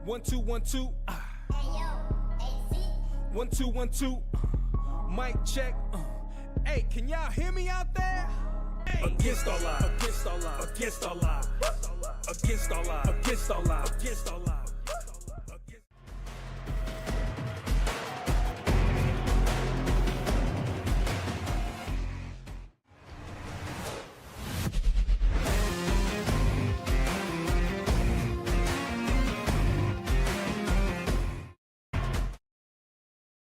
1 2 1 2. Hey yo, AC. 1 2 1 2. Mic check. Hey, can y'all hear me out there? Hey. Against all odds. Against all odds. Against all odds. Against all odds. Against all odds. Against all odds.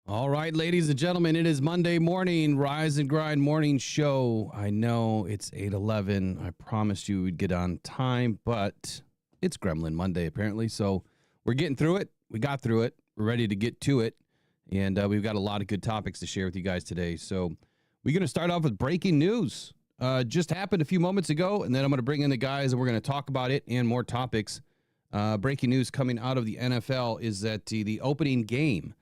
All right, ladies and gentlemen, it is Monday morning, Rise and Grind morning show. I know it's 8:11. I promised you we'd get on time, but it's Gremlin Monday apparently. So we're getting through it. We got through it. We're ready to get to it. And we've got a lot of good topics to share with you guys today. So we're going to start off with breaking news. Just happened a few moments ago, and then I'm going to bring in the guys and we're going to talk about it and more topics. Breaking news coming out of the NFL is that the opening game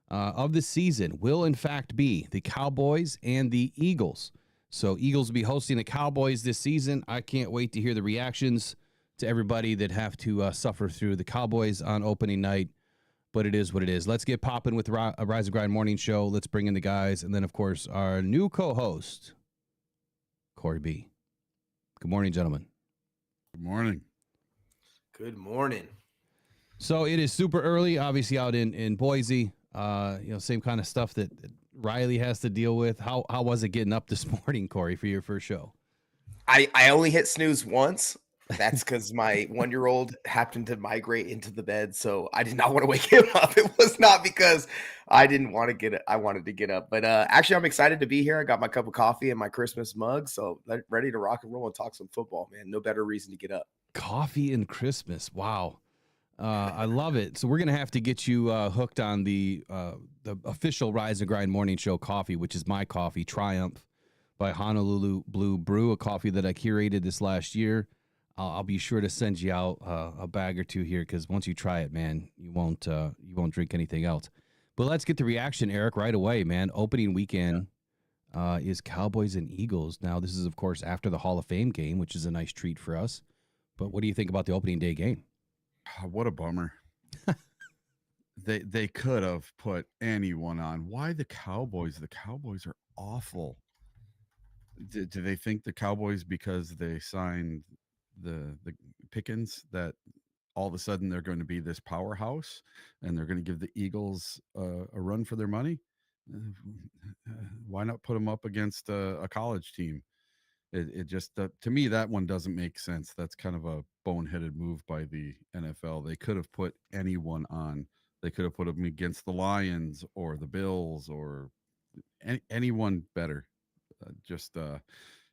of the season will, in fact, be the Cowboys and the Eagles. So Eagles will be hosting the Cowboys this season. I can't wait to hear the reactions to everybody that have to suffer through the Cowboys on opening night. But it is what it is. Let's get popping with a Rise and Grind morning show. Let's bring in the guys. And then, of course, our new co-host, Corey B. Good morning, gentlemen. Good morning. Good morning. So it is super early, obviously, out in Boise. Same kind of stuff that Riley has to deal with. How was it getting up this morning, Corey, for your first show? I only hit snooze once. That's because my 1-year-old happened to migrate into the bed, so I did not want to wake him up. It was not because I didn't want to get it. I wanted to get up. But actually, I'm excited to be here. I got my cup of coffee and my Christmas mug, so ready to rock and roll and talk some football, man. No better reason to get up. Coffee and Christmas. Wow. I love it. So we're going to have to get you hooked on the official Rise and Grind morning show coffee, which is my coffee, Triumph by Honolulu Blue Brew, a coffee that I curated this last year. I'll be sure to send you out a bag or two here because once you try it, man, you won't drink anything else. But let's get the reaction, Eric, right away, man. Opening weekend is Cowboys and Eagles. Now, this is, of course, after the Hall of Fame game, which is a nice treat for us. But what do you think about the opening day game? What a bummer. They could have put anyone on. Why the Cowboys? The Cowboys are awful. Do they think the Cowboys, because they signed the Pickens, that all of a sudden they're going to be this powerhouse and they're going to give the Eagles a run for their money? Why not put them up against a college team? It just, to me, that one doesn't make sense. That's kind of a boneheaded move by the NFL. They could have put anyone on. They could have put them against the Lions or the Bills or anyone better.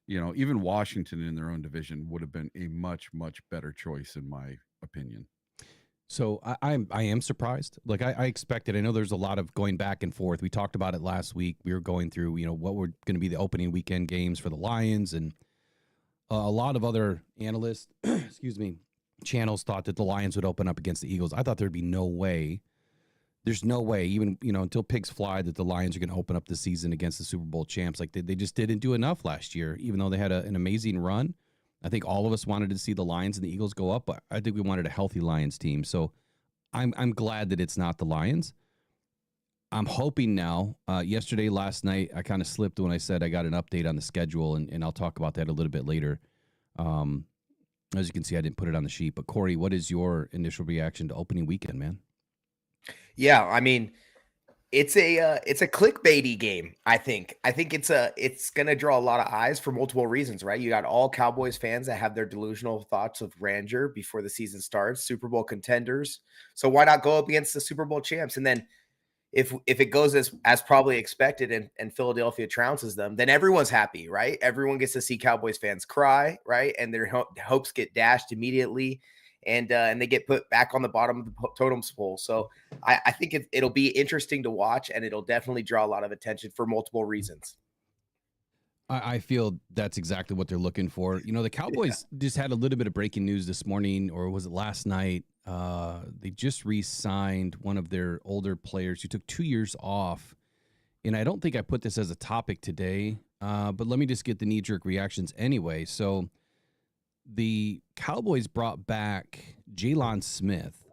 Even Washington in their own division would have been a much, much better choice, in my opinion. So I am surprised. Like I expected. I know there's a lot of going back and forth. We talked about it last week. We were going through, what were going to be the opening weekend games for the Lions, and a lot of other analysts, channels thought that the Lions would open up against the Eagles. I thought there'd be no way. There's no way, even until pigs fly, that the Lions are going to open up the season against the Super Bowl champs. Like they just didn't do enough last year, even though they had an amazing run. I think all of us wanted to see the Lions and the Eagles go up, but I think we wanted a healthy Lions team. So I'm glad that it's not the Lions. I'm hoping now. Last night, I kind of slipped when I said I got an update on the schedule, and I'll talk about that a little bit later. As you can see, I didn't put it on the sheet. But Corey, what is your initial reaction to opening weekend, man? Yeah, I mean, it's a clickbaity game. I think it's gonna draw a lot of eyes for multiple reasons, right? You got all Cowboys fans that have their delusional thoughts of grandeur before the season starts, Super Bowl contenders. So why not go up against the Super Bowl champs? And then if it goes as probably expected and Philadelphia trounces them, then everyone's happy, right? Everyone gets to see Cowboys fans cry, right? And their hopes get dashed immediately. And they get put back on the bottom of the totem pole. So I think it'll be interesting to watch, and it'll definitely draw a lot of attention for multiple reasons. I feel that's exactly what they're looking for. The Cowboys just had a little bit of breaking news this morning, or was it last night? They just re-signed one of their older players who took 2 years off. And I don't think I put this as a topic today, but let me just get the knee-jerk reactions anyway. So the Cowboys brought back Jalen Smith,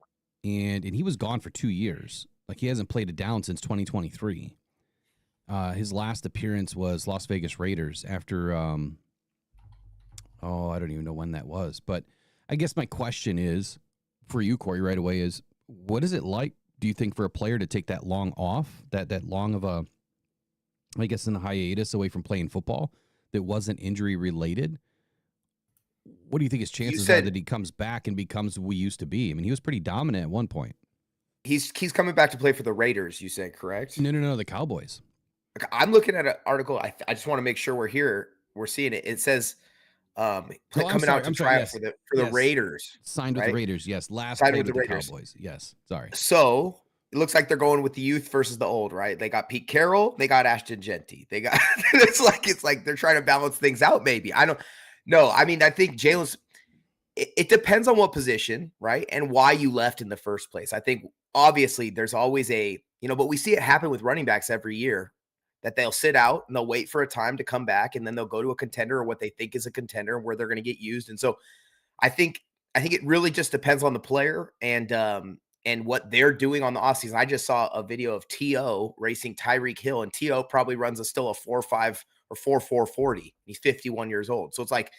and he was gone for 2 years. Like, he hasn't played it down since 2023. His last appearance was Las Vegas Raiders after, I don't even know when that was. But I guess my question is, for you, Corey, right away is, what is it like, do you think, for a player to take that long off, that long of a, I guess, in a hiatus away from playing football that wasn't injury related? What do you think his chances are that he comes back and becomes who we used to be? I mean, he was pretty dominant at one point. He's coming back to play for the Raiders, you said, correct? No, the Cowboys. Okay, I'm looking at an article. I just want to make sure we're seeing it. It says coming out to try out for the Raiders. Signed with the Raiders, yes. Last signed played with the Raiders. Cowboys. Yes. Sorry. So it looks like they're going with the youth versus the old, right? They got Pete Carroll, they got Ashton Genty. They got it's like they're trying to balance things out, maybe. I don't know. I mean, I think Jalen's it depends on what position, right? And why you left in the first place. I think obviously there's always but we see it happen with running backs every year, that they'll sit out and they'll wait for a time to come back, and then they'll go to a contender or what they think is a contender where they're going to get used. And so I think it really just depends on the player and what they're doing on the offseason. I just saw a video of T.O. racing Tyreek Hill, and T.O. probably runs still a 4.5 or 4.4 40. He's 51 years old. So it's like,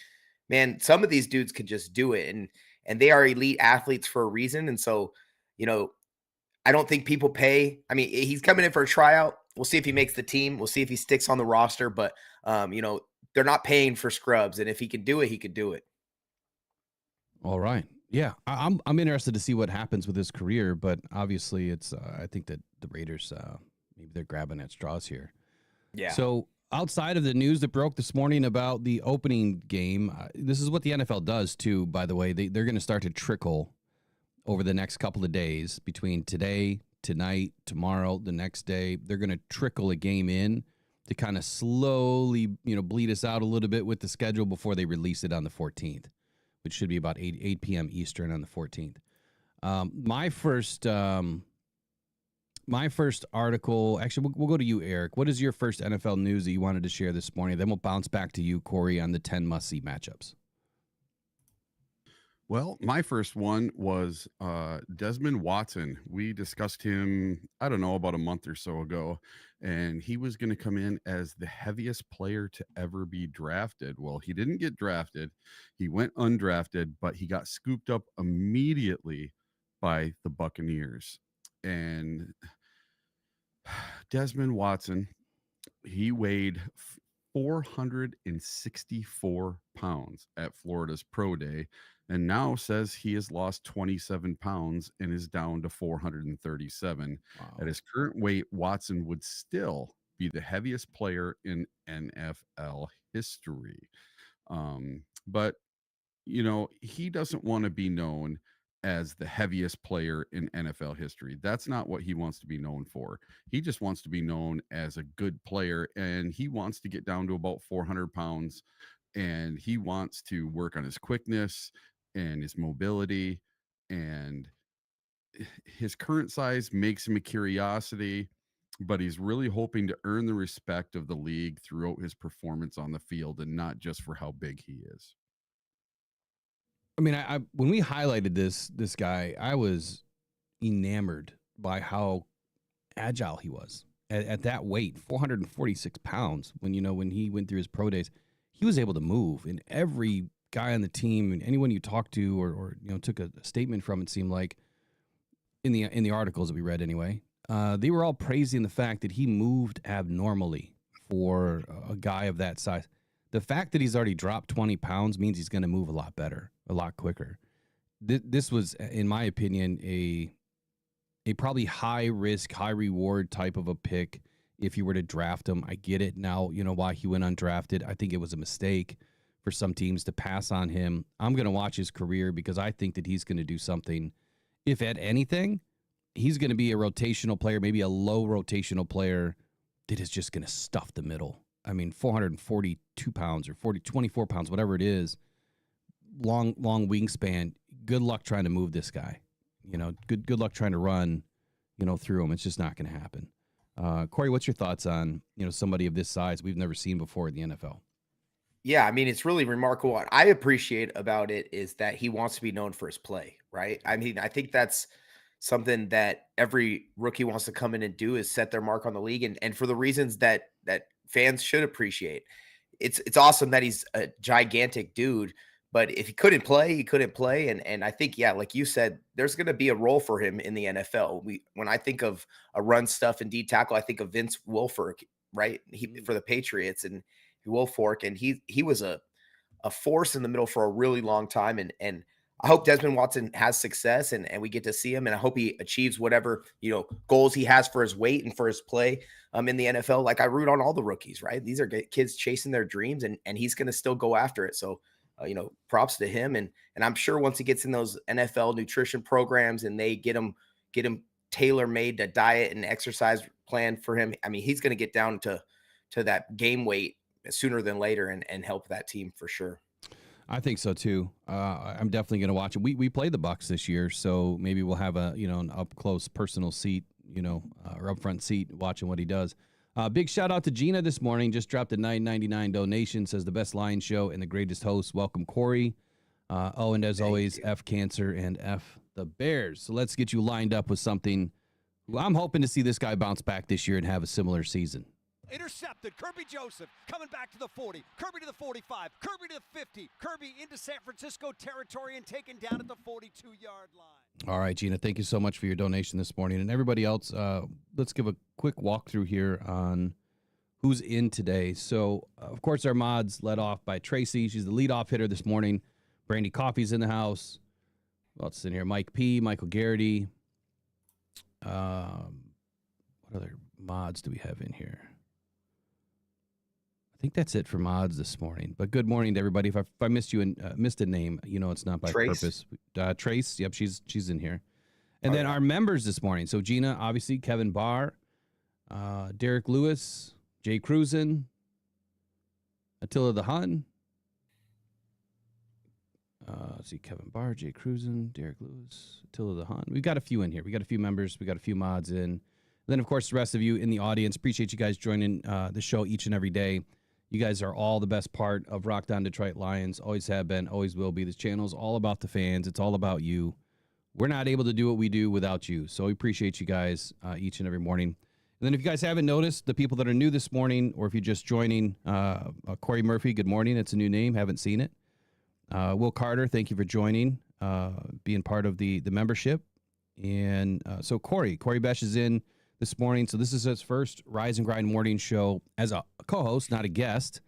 man, some of these dudes could just do it, and they are elite athletes for a reason. And so, I don't think people pay. I mean, he's coming in for a tryout. We'll see if he makes the team. We'll see if he sticks on the roster. But, they're not paying for scrubs. And if he could do it, he could do it. All right. Yeah. I'm interested to see what happens with his career. But obviously, it's I think that the Raiders, maybe they're grabbing at straws here. Yeah. So outside of the news that broke this morning about the opening game, this is what the NFL does, too, by the way. They're going to start to trickle over the next couple of days between today, tonight, tomorrow, the next day. They're going to trickle a game in to kind of slowly, bleed us out a little bit with the schedule before they release it on the 14th, which should be about 8 p.m. Eastern on the 14th. My first article, actually, we'll go to you, Eric. What is your first NFL news that you wanted to share this morning? Then we'll bounce back to you, Corey, on the 10 must-see matchups. Well, my first one was Desmond Watson. We discussed him, I don't know, about a month or so ago, and he was going to come in as the heaviest player to ever be drafted. Well, he didn't get drafted. He went undrafted, but he got scooped up immediately by the Buccaneers. And Desmond Watson, he weighed 464 pounds at Florida's Pro Day, and now says he has lost 27 pounds and is down to 437. Wow. At his current weight, Watson would still be the heaviest player in NFL history. But, he doesn't want to be known as the heaviest player in NFL history. That's not what he wants to be known for. He just wants to be known as a good player, and he wants to get down to about 400 pounds, and he wants to work on his quickness and his mobility, and his current size makes him a curiosity, but he's really hoping to earn the respect of the league throughout his performance on the field and not just for how big he is. I mean, I when we highlighted this guy, I was enamored by how agile he was at that weight, 446 pounds. When he went through his pro days, he was able to move, and every guy on the team and anyone you talked to or took a statement from, it seemed like in the articles that we read anyway, they were all praising the fact that he moved abnormally for a guy of that size. The fact that he's already dropped 20 pounds means he's going to move a lot better, a lot quicker. This was, in my opinion, a probably high risk, high reward type of a pick if you were to draft him. I get it now, why he went undrafted. I think it was a mistake for some teams to pass on him. I'm going to watch his career because I think that he's going to do something. If at anything, he's going to be a rotational player, maybe a low rotational player that is just going to stuff the middle. I mean, 442 pounds or 24 pounds, whatever it is, long wingspan. Good luck trying to move this guy. Good luck trying to run, through him. It's just not going to happen. Corey, what's your thoughts on, somebody of this size we've never seen before in the NFL? Yeah, I mean, it's really remarkable. What I appreciate about it is that he wants to be known for his play, right? I mean, I think that's something that every rookie wants to come in and do is set their mark on the league, and for the reasons that fans should appreciate. It's awesome that he's a gigantic dude, but if he couldn't play, he couldn't play. And I think, yeah, like you said, there's going to be a role for him in the NFL. When I think of a run stuff and D tackle, I think of Vince Wilfork, right? For the Patriots, and Wilfork, and he was a force in the middle for a really long time. And I hope Desmond Watson has success and we get to see him. And I hope he achieves whatever, goals he has for his weight and for his play in the NFL. Like, I root on all the rookies, right? These are kids chasing their dreams, and he's going to still go after it. So, props to him. And I'm sure once he gets in those NFL nutrition programs and they get him tailor-made a diet and exercise plan for him, I mean, he's going to get down to that game weight sooner than later and help that team for sure. I think so too. I'm definitely going to watch it. We play the Bucs this year, so maybe we'll have an up close personal seat, or up front seat watching what he does. Big shout out to Gina this morning. Just dropped a $9.99 donation. Says the best Lion show and the greatest host. Welcome, Corey. And as always, F Cancer and F the Bears. So let's get you lined up with something. I'm hoping to see this guy bounce back this year and have a similar season. Intercepted. Kirby Joseph coming back to the 40. Kirby to the 45. Kirby to the 50. Kirby into San Francisco territory and taken down at the 42-yard line. All right, Gina, thank you so much for your donation this morning. And everybody else, let's give a quick walkthrough here on who's in today. So, of course, our mods led off by Tracy. She's the leadoff hitter this morning. Brandy Coffey's in the house. Who else is in here? Mike P., Michael Garrity. What other mods do we have in here? I think that's it for mods this morning. But good morning to everybody. If I missed you and missed a name, it's not by purpose. Trace, yep, she's in here. And then our members this morning. So Gina, obviously, Kevin Barr, Derek Lewis, Jay Cruzen, Attila the Hun. Let's see, Kevin Barr, Jay Cruzen, Derek Lewis, Attila the Hun. We've got a few in here. We got a few members. We got a few mods in. And then, of course, the rest of you in the audience. Appreciate you guys joining the show each and every day. You guys are all the best part of Rockhound Detroit Lions. Always have been, always will be. This channel's all about the fans. It's all about you. We're not able to do what we do without you. So we appreciate you guys each and every morning. And then if you guys haven't noticed, the people that are new this morning, or if you're just joining, Corey Murphy, good morning. It's a new name. Haven't seen it. Will Carter, thank you for joining, being part of the membership. And so Corey Besh is in this morning. So this is his first Rise and Grind morning show as a co-host, not a guest.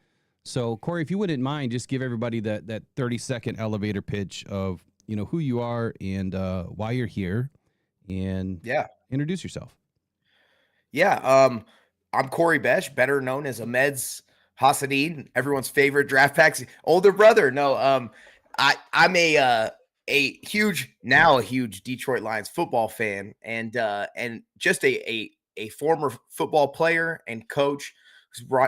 So Corey, if you wouldn't mind, just give everybody that 30-second elevator pitch of, who you are and why you're here, and introduce yourself. Yeah. I'm Corey Besh, better known as Ahmed's Hassanin, everyone's favorite draft packs older brother. No, I'm a huge Detroit Lions football fan, and just a former football player and coach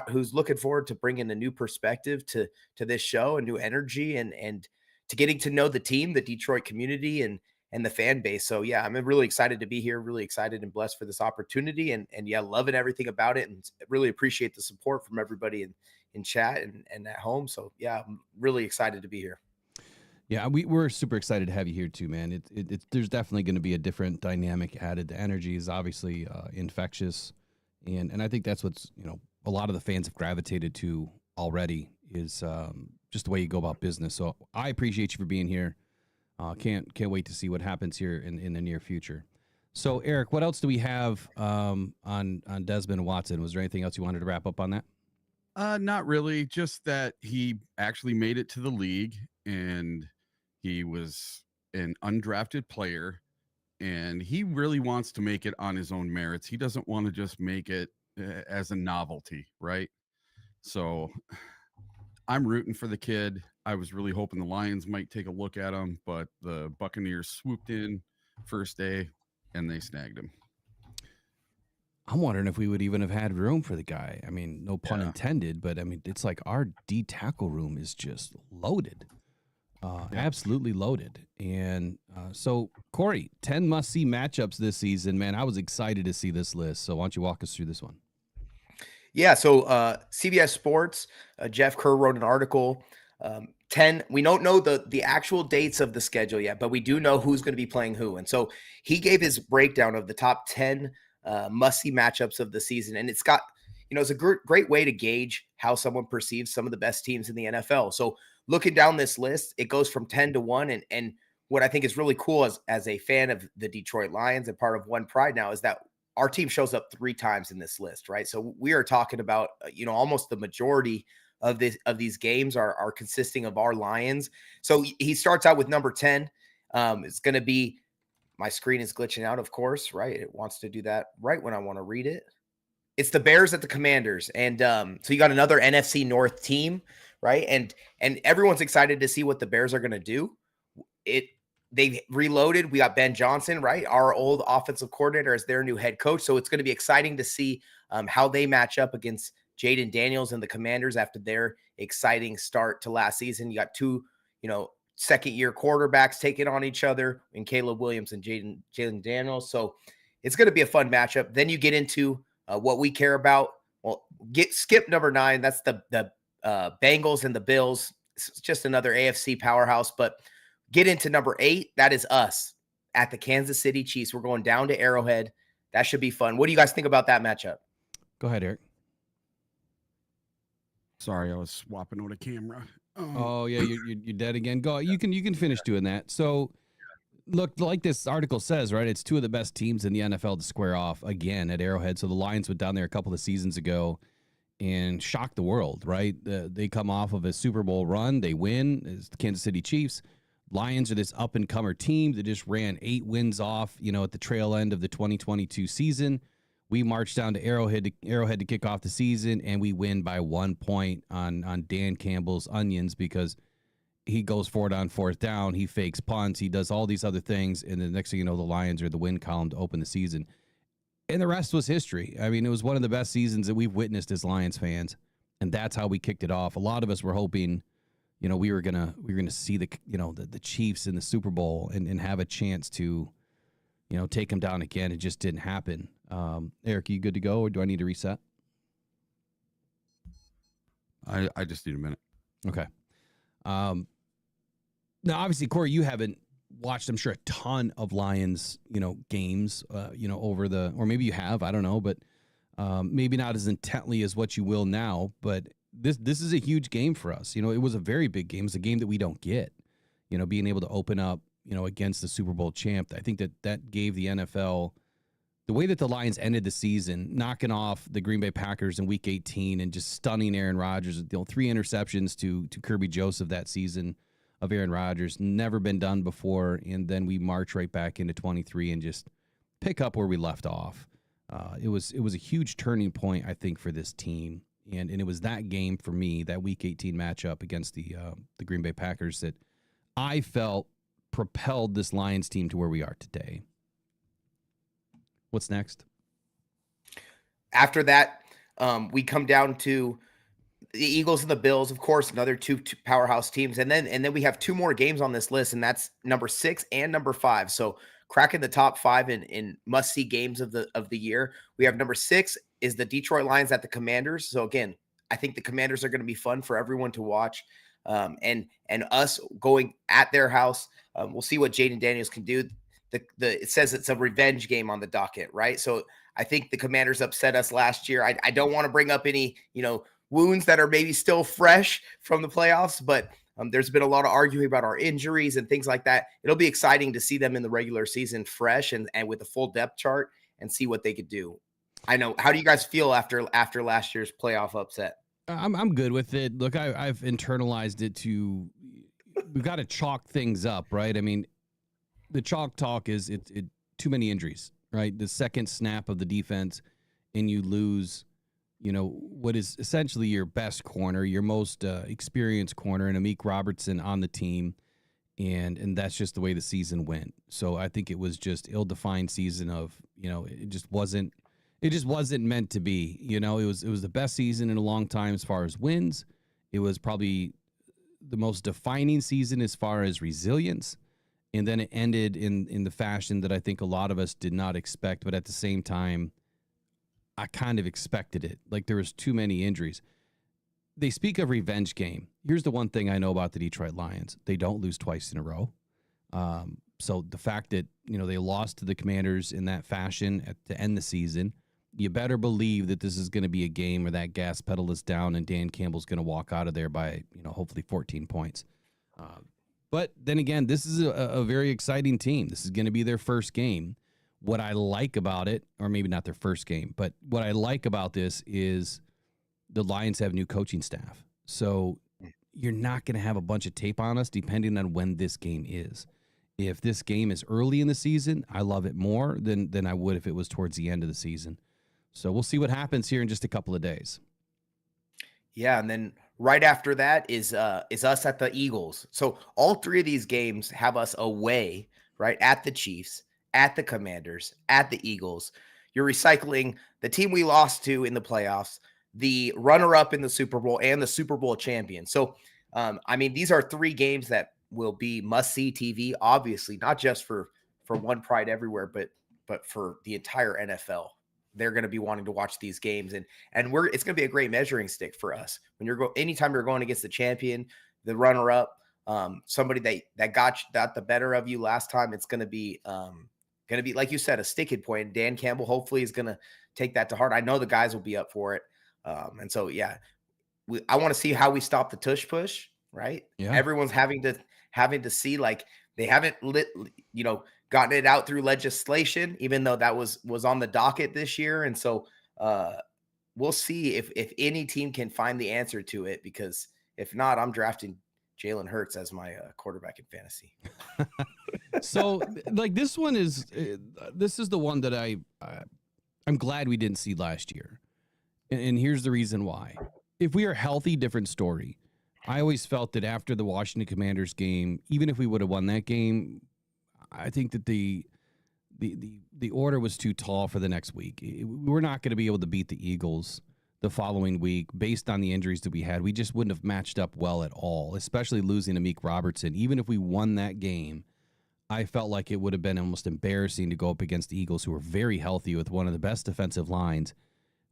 who's looking forward to bringing a new perspective to this show, and new energy, and to getting to know the team, the Detroit community, and the fan base. So yeah, I'm really excited to be here, really excited and blessed for this opportunity, and loving everything about it, and really appreciate the support from everybody in chat and at home. So yeah, I'm really excited to be here. Yeah, we're super excited to have you here too, man. There's definitely going to be a different dynamic added. The energy is obviously infectious, and I think that's what's a lot of the fans have gravitated to already is just the way you go about business. So I appreciate you for being here. Can't wait to see what happens here in the near future. So Eric, what else do we have on Desmond Watson? Was there anything else you wanted to wrap up on that? Not really. Just that he actually made it to the league, and he was an undrafted player, and he really wants to make it on his own merits. He doesn't want to just make it as a novelty, right? So I'm rooting for the kid. I was really hoping the Lions might take a look at him, but the Buccaneers swooped in first day and they snagged him. I'm wondering if we would even have had room for the guy. I mean, no pun intended, but I mean, it's like our D tackle room is just loaded. Absolutely loaded. And so, Corey, 10 must-see matchups this season, man. I was excited to see this list. So why don't you walk us through this one? Yeah, so CBS Sports, Jeff Kerr wrote an article 10. We don't know the actual dates of the schedule yet, but we do know who's going to be playing who. And so he gave his breakdown of the top 10 must-see matchups of the season. And it's got, it's a great way to gauge how someone perceives some of the best teams in the NFL. So looking down this list, it goes from 10 to 1. And what I think is really cool as a fan of the Detroit Lions and part of One Pride now is that our team shows up 3 times in this list, right? So we are talking about, almost the majority of these games are consisting of our Lions. So he starts out with number 10. It's going to be, my screen is glitching out, of course, right? It wants to do that right when I want to read it. It's the Bears at the Commanders. And so you got another NFC North team, right? And everyone's excited to see what the Bears are going to do. They reloaded. We got Ben Johnson, right? Our old offensive coordinator as their new head coach. So it's going to be exciting to see how they match up against Jaden Daniels and the Commanders after their exciting start to last season. You got 2, second-year quarterbacks taking on each other in Caleb Williams and Jaden Daniels. So it's going to be a fun matchup. Then you get into what we care about. Well, skip number 9. That's the Bengals and the Bills. It's just another AFC powerhouse. But get into number 8. That is us at the Kansas City Chiefs. We're going down to Arrowhead. That should be fun. What do you guys think about that matchup? Go ahead, Eric. Sorry, I was swapping with a camera. Oh yeah, you're dead again. Go. You can finish doing that. So, look, like this article says, right? It's 2 of the best teams in the NFL to square off again at Arrowhead. So the Lions went down there a couple of seasons ago and shocked the world, right? They come off of a Super Bowl run. They win. It's the Kansas City Chiefs. Lions are this up-and-comer team that just ran 8 wins off, at the trail end of the 2022 season. We marched down to Arrowhead to kick off the season, and we win by 1 point on Dan Campbell's onions because he goes for it on 4th down. He fakes punts. He does all these other things, and the next thing you know, the Lions are the win column to open the season. And the rest was history. I mean, it was one of the best seasons that we've witnessed as Lions fans, and that's how we kicked it off. A lot of us were hoping, we were gonna see the Chiefs in the Super Bowl and have a chance to, take them down again. It just didn't happen. Eric, you good to go, or do I need to reset? I just need a minute. Okay. Now, obviously, Corey, you haven't watched, I'm sure, a ton of Lions, games, or maybe you have, I don't know, but maybe not as intently as what you will now. But this is a huge game for us. It was a very big game. It's a game that we don't get. Being able to open up, against the Super Bowl champ. I think that gave the NFL. The way that the Lions ended the season, knocking off the Green Bay Packers in Week 18 and just stunning Aaron Rodgers, 3 interceptions to Kirby Joseph that season of Aaron Rodgers, never been done before. And then we march right back into 23 and just pick up where we left off. It was a huge turning point, I think, for this team, and it was that game for me, that Week 18 matchup against the Green Bay Packers, that I felt propelled this Lions team to where we are today. What's next? After that, we come down to the Eagles and the Bills, of course, another two powerhouse teams. And then we have 2 more games on this list, and that's number 6 and number 5. So cracking the top 5 in must-see games of the year. We have number 6 is the Detroit Lions at the Commanders. So again, I think the Commanders are going to be fun for everyone to watch. And us going at their house, we'll see what Jaden Daniels can do. It says it's a revenge game on the docket, right? So I think the Commanders upset us last year. I don't want to bring up any, wounds that are maybe still fresh from the playoffs, but there's been a lot of arguing about our injuries and things like that. It'll be exciting to see them in the regular season fresh and with a full depth chart and see what they could do. I know. How do you guys feel after last year's playoff upset? I'm good with it. Look, I've internalized it to, we've got to chalk things up, right? I mean, the chalk talk is it too many injuries, right? The second snap of the defense and you lose, what is essentially your best corner, your most experienced corner, and Amik Robertson on the team. And that's just the way the season went. So I think it was just ill-defined season of, it just wasn't meant to be. It was the best season in a long time as far as wins. It was probably the most defining season as far as resilience. And then it ended in the fashion that I think a lot of us did not expect. But at the same time, I kind of expected it. Like, there was too many injuries. they speak of revenge game. Here's the one thing I know about the Detroit Lions. They don't lose twice in a row. So the fact that, they lost to the Commanders in that fashion to end the season, you better believe that this is going to be a game where that gas pedal is down and Dan Campbell's going to walk out of there by, hopefully 14 points. But then again, this is a very exciting team. This is going to be their first game. What I like about it, or maybe not their first game, but what I like about this is the Lions have new coaching staff. So you're not going to have a bunch of tape on us depending on when this game is. If this game is early in the season, I love it more than I would if it was towards the end of the season. So we'll see what happens here in just a couple of days. Yeah, and then right after that is us at the Eagles. So all three of these games have us away, right, at the Chiefs, at the Commanders, at the Eagles. You're recycling the team we lost to in the playoffs, the runner-up in the Super Bowl, and the Super Bowl champion. So, these are three games that will be must-see TV, obviously, not just for One Pride Everywhere, but for the entire NFL. They're going to be wanting to watch these games, and it's going to be a great measuring stick for us when anytime you're going against the champion, the runner-up, somebody that got the better of you last time. It's going to be like you said, a sticking point. Dan Campbell hopefully is going to take that to heart. I know the guys will be up for it, and so yeah, I want to see how we stop the tush push. Right? Yeah. Everyone's having to see, like, they haven't gotten it out through legislation, even though that was on the docket this year. And so we'll see if any team can find the answer to it, because if not, I'm drafting Jalen Hurts as my quarterback in fantasy. So like this is the one that I'm glad we didn't see last year. And here's the reason why. If we are healthy, different story. I always felt that after the Washington Commanders game, even if we would have won that game, I think that the order was too tall for the next week. We're not going to be able to beat the Eagles the following week based on the injuries that we had. We just wouldn't have matched up well at all, especially losing to Meek Robertson. Even if we won that game, I felt like it would have been almost embarrassing to go up against the Eagles, who were very healthy with one of the best defensive lines.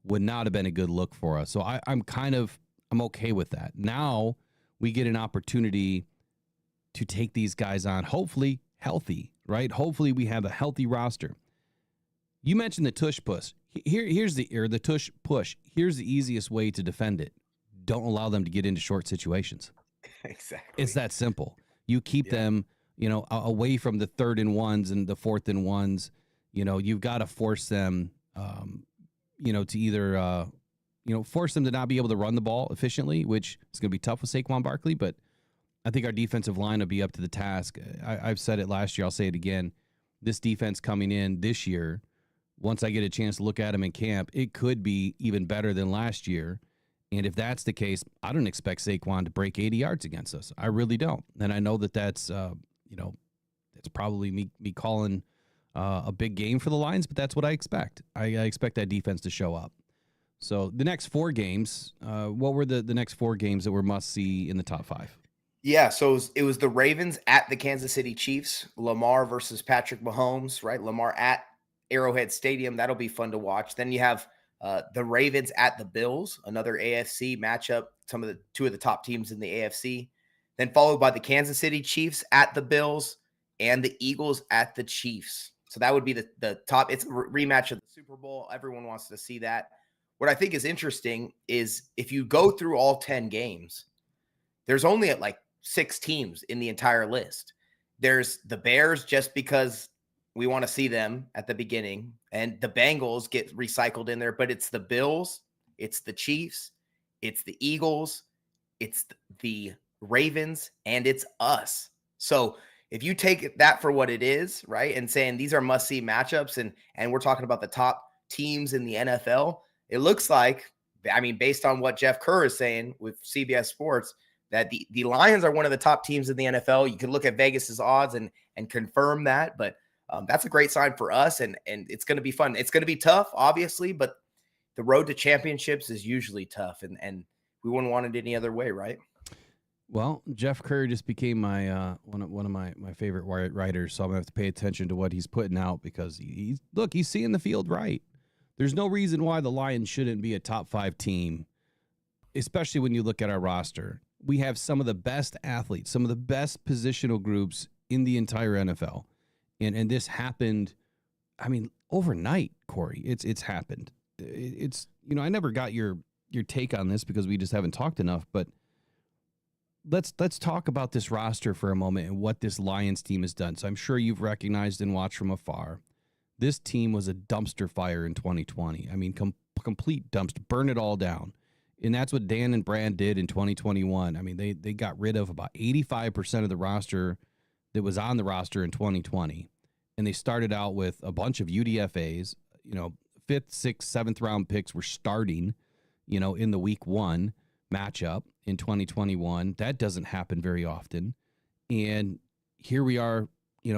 Would not have been a good look for us. So I'm okay with that. Now we get an opportunity to take these guys on, hopefully healthy, right? Hopefully we have a healthy roster. You mentioned the tush push. Here's the tush push. Here's the easiest way to defend it. Don't allow them to get into short situations. Exactly. It's that simple. You keep them, away from the 3rd and 1s and the 4th and 1s. You've got to force them, to either, force them to not be able to run the ball efficiently, which is going to be tough with Saquon Barkley, but I think our defensive line will be up to the task. I've said it last year. I'll say it again. This defense coming in this year, once I get a chance to look at them in camp, it could be even better than last year. And if that's the case, I don't expect Saquon to break 80 yards against us. I really don't. And I know that's probably me calling a big game for the Lions, but that's what I expect. I expect that defense to show up. So the next 4 games, what were the next 4 games that were must-see in the top 5? Yeah, so it was the Ravens at the Kansas City Chiefs, Lamar versus Patrick Mahomes, right? Lamar at Arrowhead Stadium. That'll be fun to watch. Then you have the Ravens at the Bills, another AFC matchup, two of the top teams in the AFC. Then followed by the Kansas City Chiefs at the Bills and the Eagles at the Chiefs. So that would be the top. It's a rematch of the Super Bowl. Everyone wants to see that. What I think is interesting is if you go through all 10 games, there's only like 6 teams in the entire list. There's the Bears, just because we want to see them at the beginning, and the Bengals get recycled in there, but it's the Bills, it's the Chiefs, it's the Eagles, it's the Ravens, and it's us. So if you take that for what it is, right, and saying these are must-see matchups, and we're talking about the top teams in the NFL, it looks like, based on what Jeff Kerr is saying with CBS Sports, that the Lions are one of the top teams in the NFL. You can look at Vegas's odds and confirm that, but that's a great sign for us, and it's going to be fun. It's going to be tough, obviously, but the road to championships is usually tough, and we wouldn't want it any other way, right? Well, Jeff Kerr just became my one of my favorite writers, so I'm gonna have to pay attention to what he's putting out, because he's seeing the field right. There's no reason why the Lions shouldn't be a top 5 team especially when you look at our roster, we have some of the best athletes, some of the best positional groups in the entire NFL. And this happened, I mean, overnight, Corey. It's happened. It's, I never got your take on this because we just haven't talked enough, but let's talk about this roster for a moment and what this Lions team has done. So I'm sure you've recognized and watched from afar. This team was a dumpster fire in 2020. I mean, complete dumpster, burn it all down. And that's what Dan and Brand did in 2021. I mean, they got rid of about 85% of the roster that was on the roster in 2020. And they started out with a bunch of UDFAs, 5th, 6th, 7th round picks were starting, in the week 1 matchup in 2021. That doesn't happen very often. And here we are,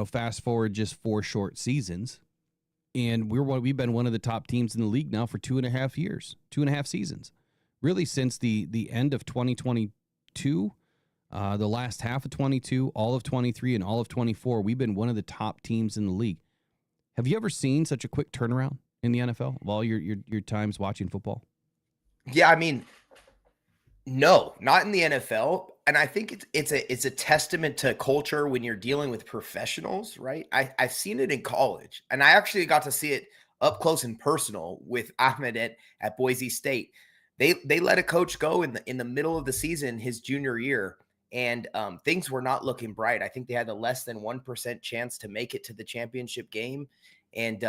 fast forward just 4 short seasons. And we've been one of the top teams in the league now for 2.5 years, 2.5 seasons. Really since the end of 2022, the last half of 22, all of 23, and all of 24, we've been one of the top teams in the league. Have you ever seen such a quick turnaround in the NFL of all your times watching football? Yeah, I mean, no, not in the NFL. And I think it's a testament to culture when you're dealing with professionals, right? I've seen it in college, and I actually got to see it up close and personal with Ahmed at Boise State. They let a coach go in the middle of the season, his junior year, and things were not looking bright. I think they had a less than 1% chance to make it to the championship game, and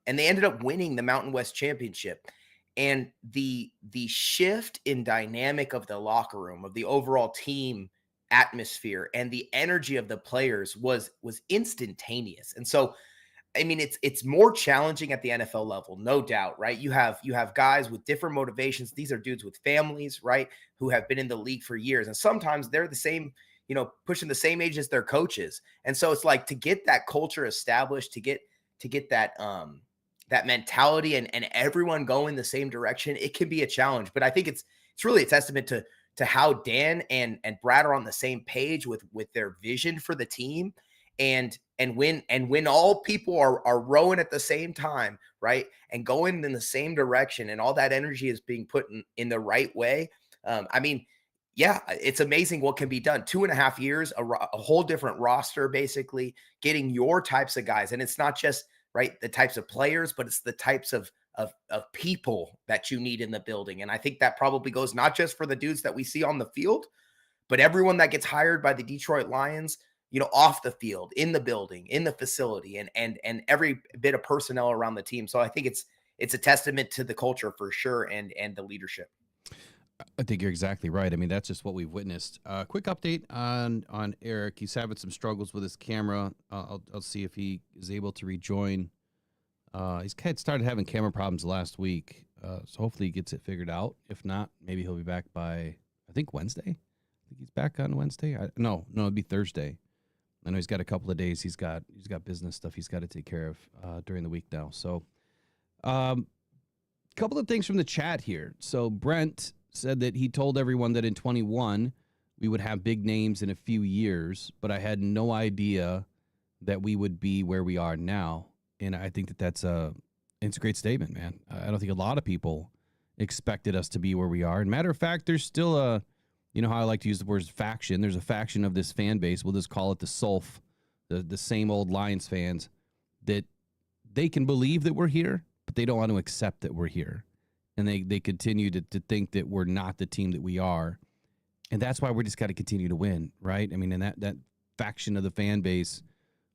they ended up winning the Mountain West Championship. And the shift in dynamic of the locker room, of the overall team atmosphere, and the energy of the players was instantaneous. And so, I mean, it's more challenging at the NFL level, no doubt, right? You have guys with different motivations. These are dudes with families, right, who have been in the league for years, and sometimes they're the same, pushing the same age as their coaches. And so it's like, to get that culture established, to get that that mentality and everyone going the same direction, it can be a challenge. But I think it's really a testament to how Dan and Brad are on the same page with their vision for the team. And when all people are rowing at the same time, right, and going in the same direction, and all that energy is being put in the right way, I mean, yeah, it's amazing what can be done. 2.5 years, a whole different roster, basically getting your types of guys. And it's not just, right, the types of players, but it's the types of people that you need in the building. And I think that probably goes not just for the dudes that we see on the field, but everyone that gets hired by the Detroit Lions, off the field, in the building, in the facility, and every bit of personnel around the team. So I think it's a testament to the culture for sure, and the leadership. I think you're exactly right. I mean, that's just what we've witnessed. Quick update on Eric. He's having some struggles with his camera. I'll see if he is able to rejoin. He's started having camera problems last week, so hopefully he gets it figured out. If not, maybe he'll be back by, I think, Wednesday. I think he's back on Wednesday. No, it'd be Thursday. I know he's got a couple of days. He's got business stuff he's got to take care of during the week now. So, couple of things from the chat here. So Brent said that he told everyone that in 21 we would have big names in a few years, but I had no idea that we would be where we are now. And I think it's a great statement, man. I don't think a lot of people expected us to be where we are. And matter of fact, there's still how I like to use the word faction. There's a faction of this fan base. We'll just call it the SOLF, the same old Lions fans, that they can believe that we're here, but they don't want to accept that we're here. And they continue to think that we're not the team that we are. And that's why we're just got to continue to win, right? I mean, and that faction of the fan base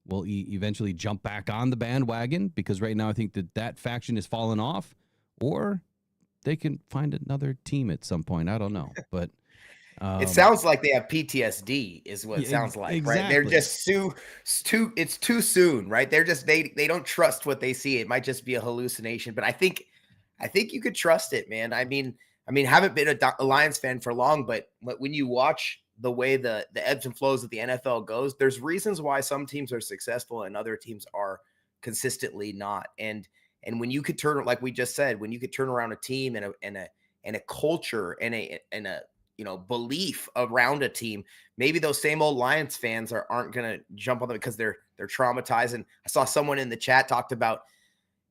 will eventually jump back on the bandwagon, because right now I think that faction has fallen off, or they can find another team at some point. I don't know, but it sounds like they have PTSD is what it sounds like, exactly. Right? They're just it's too soon, right? They're just, they don't trust what they see. It might just be a hallucination, but I think you could trust it, man. I mean, haven't been a Lions fan for long, but when you watch the way the ebbs and flows of the NFL goes, there's reasons why some teams are successful and other teams are consistently not. And when you could turn, like we just said, when you could turn around a team and a culture and a belief around a team, maybe those same old Lions fans aren't going to jump on them because they're traumatized. And I saw someone in the chat talked about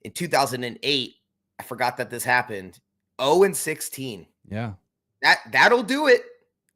in 2008, I forgot that this happened, 0-16. Yeah. That'll do it.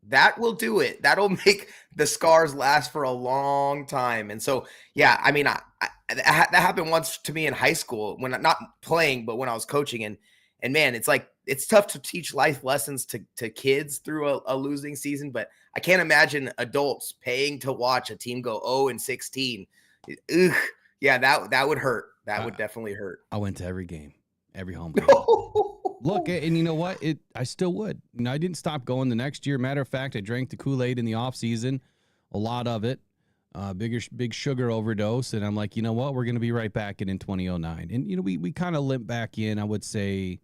That will do it. That'll make the scars last for a long time. And so, yeah, I mean, that happened once to me in high school when I'm not playing, but when I was coaching. And man, it's like, it's tough to teach life lessons to kids through a losing season, but I can't imagine adults paying to watch a team go 0-16. Ugh. Yeah, that would hurt. That would definitely hurt. I went to every game, every home game. Look, and you know what? I still would. You know, I didn't stop going the next year. Matter of fact, I drank the Kool-Aid in the off season, a lot of it, big sugar overdose. And I'm like, you know what? We're going to be right back in 2009. And, you know, we kind of limped back in, I would say,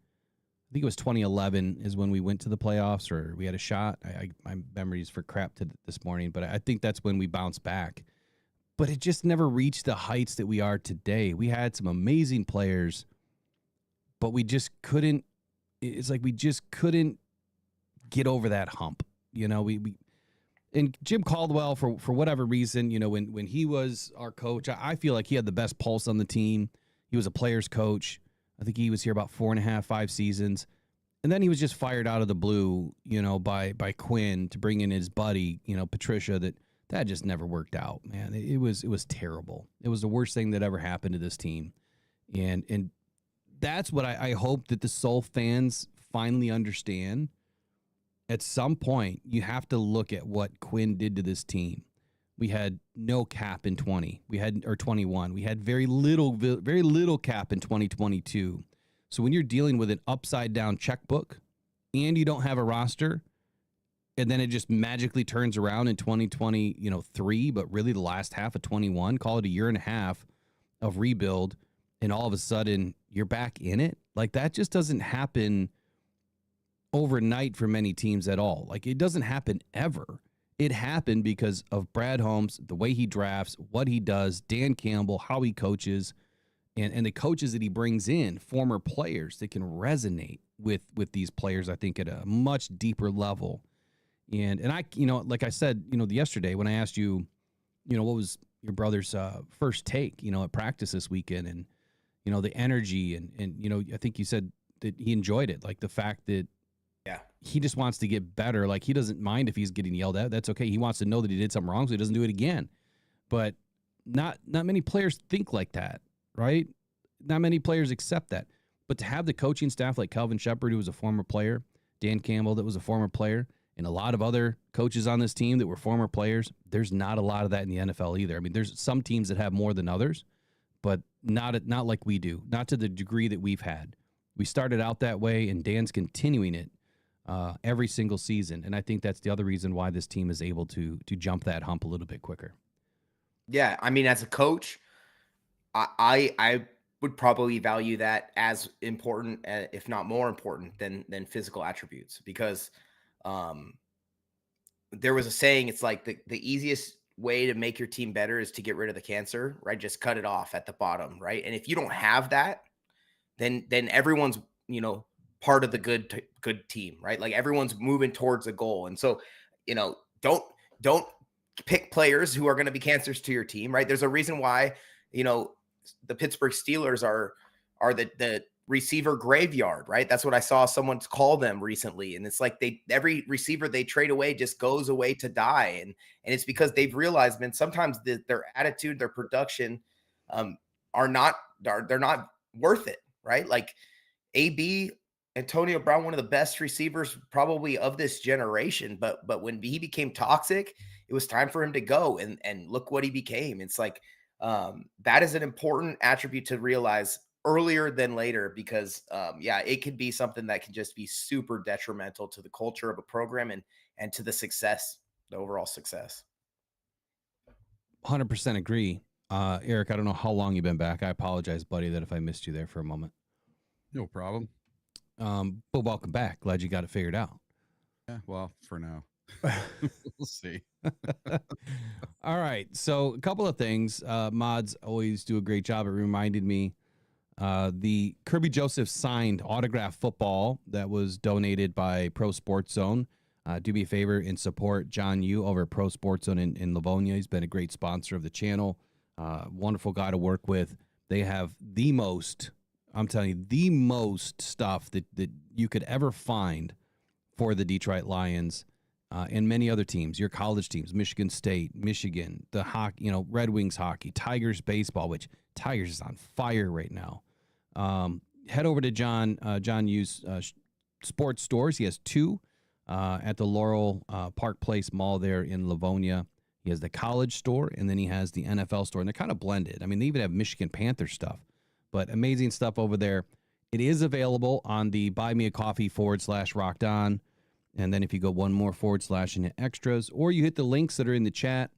I think it was 2011 is when we went to the playoffs or we had a shot. My memories for crap this morning, but I think that's when we bounced back. But it just never reached the heights that we are today. We had some amazing players, but we just couldn't. It's like we just couldn't get over that hump. You know, we and Jim Caldwell, for whatever reason, you know, when he was our coach, I feel like he had the best pulse on the team. He was a player's coach. I think he was here about 4.5, 5 seasons. And then he was just fired out of the blue, you know, by Quinn to bring in his buddy, you know, Patricia. That just never worked out, man. It was terrible. It was the worst thing that ever happened to this team. And that's what I hope that the Soul fans finally understand. At some point, you have to look at what Quinn did to this team. We had no cap in 21. We had very little cap in 2022. So when you're dealing with an upside down checkbook and you don't have a roster, and then it just magically turns around in 2023, but really the last half of 21, call it a year and a half of rebuild, and all of a sudden you're back in it. Like, that just doesn't happen overnight for many teams at all. Like, it doesn't happen ever. It happened because of Brad Holmes, the way he drafts, what he does, Dan Campbell, how he coaches, and the coaches that he brings in, former players that can resonate with these players, I think, at a much deeper level. And I, you know, like I said, you know, yesterday when I asked you, you know, what was your brother's first take, you know, at practice this weekend, and, you know, the energy and, you know, I think you said that he enjoyed it. Like, the fact that he just wants to get better. Like, he doesn't mind if he's getting yelled at. That's okay. He wants to know that he did something wrong so he doesn't do it again. But not many players think like that, right? Not many players accept that. But to have the coaching staff like Calvin Shepard, who was a former player, Dan Campbell, that was a former player, and a lot of other coaches on this team that were former players, there's not a lot of that in the NFL either. I mean, there's some teams that have more than others, but not like we do, not to the degree that we've had. We started out that way, and Dan's continuing it every single season. And I think that's the other reason why this team is able to jump that hump a little bit quicker. Yeah, I mean, as a coach, I would probably value that as important, if not more important than physical attributes, because there was a saying, it's like the easiest way to make your team better is to get rid of the cancer, right? Just cut it off at the bottom, right? And if you don't have that, then everyone's, you know, part of the good team, right? Like, everyone's moving towards a goal. And so, you know, don't pick players who are going to be cancers to your team, right? There's a reason why, you know, the Pittsburgh Steelers are the receiver graveyard, right? That's what I saw someone call them recently. And it's like every receiver they trade away just goes away to die. And it's because they've realized, man, sometimes their attitude, their production they're not worth it, right? Like, AB, Antonio Brown, one of the best receivers probably of this generation, but when he became toxic, it was time for him to go, and look what he became. It's like, that is an important attribute to realize earlier than later, because it could be something that can just be super detrimental to the culture of a program and to the success, the overall success. 100% agree. Eric, I don't know how long you've been back. I apologize, buddy, that if I missed you there for a moment. No problem. But welcome back. Glad you got it figured out. Yeah, well, for now. We'll see. All right. So a couple of things. Mods always do a great job. It reminded me the Kirby Joseph signed autograph football that was donated by Pro Sports Zone. Do me a favor and support John Yu over at Pro Sports Zone in Livonia. He's been a great sponsor of the channel. Wonderful guy to work with. They have the most, I'm telling you, the most stuff that you could ever find for the Detroit Lions and many other teams, your college teams, Michigan State, Michigan, the hockey, Red Wings hockey, Tigers baseball, which Tigers is on fire right now. Head over to John Hughes sports stores. He has two at the Laurel Park Place Mall there in Livonia. He has the college store, and then he has the NFL store, and they're kind of blended. I mean, they even have Michigan Panther stuff, but amazing stuff over there. It is available on the Buy Me a Coffee /Rocked On. And then if you go one more / and hit extras, or you hit the links that are in the chat,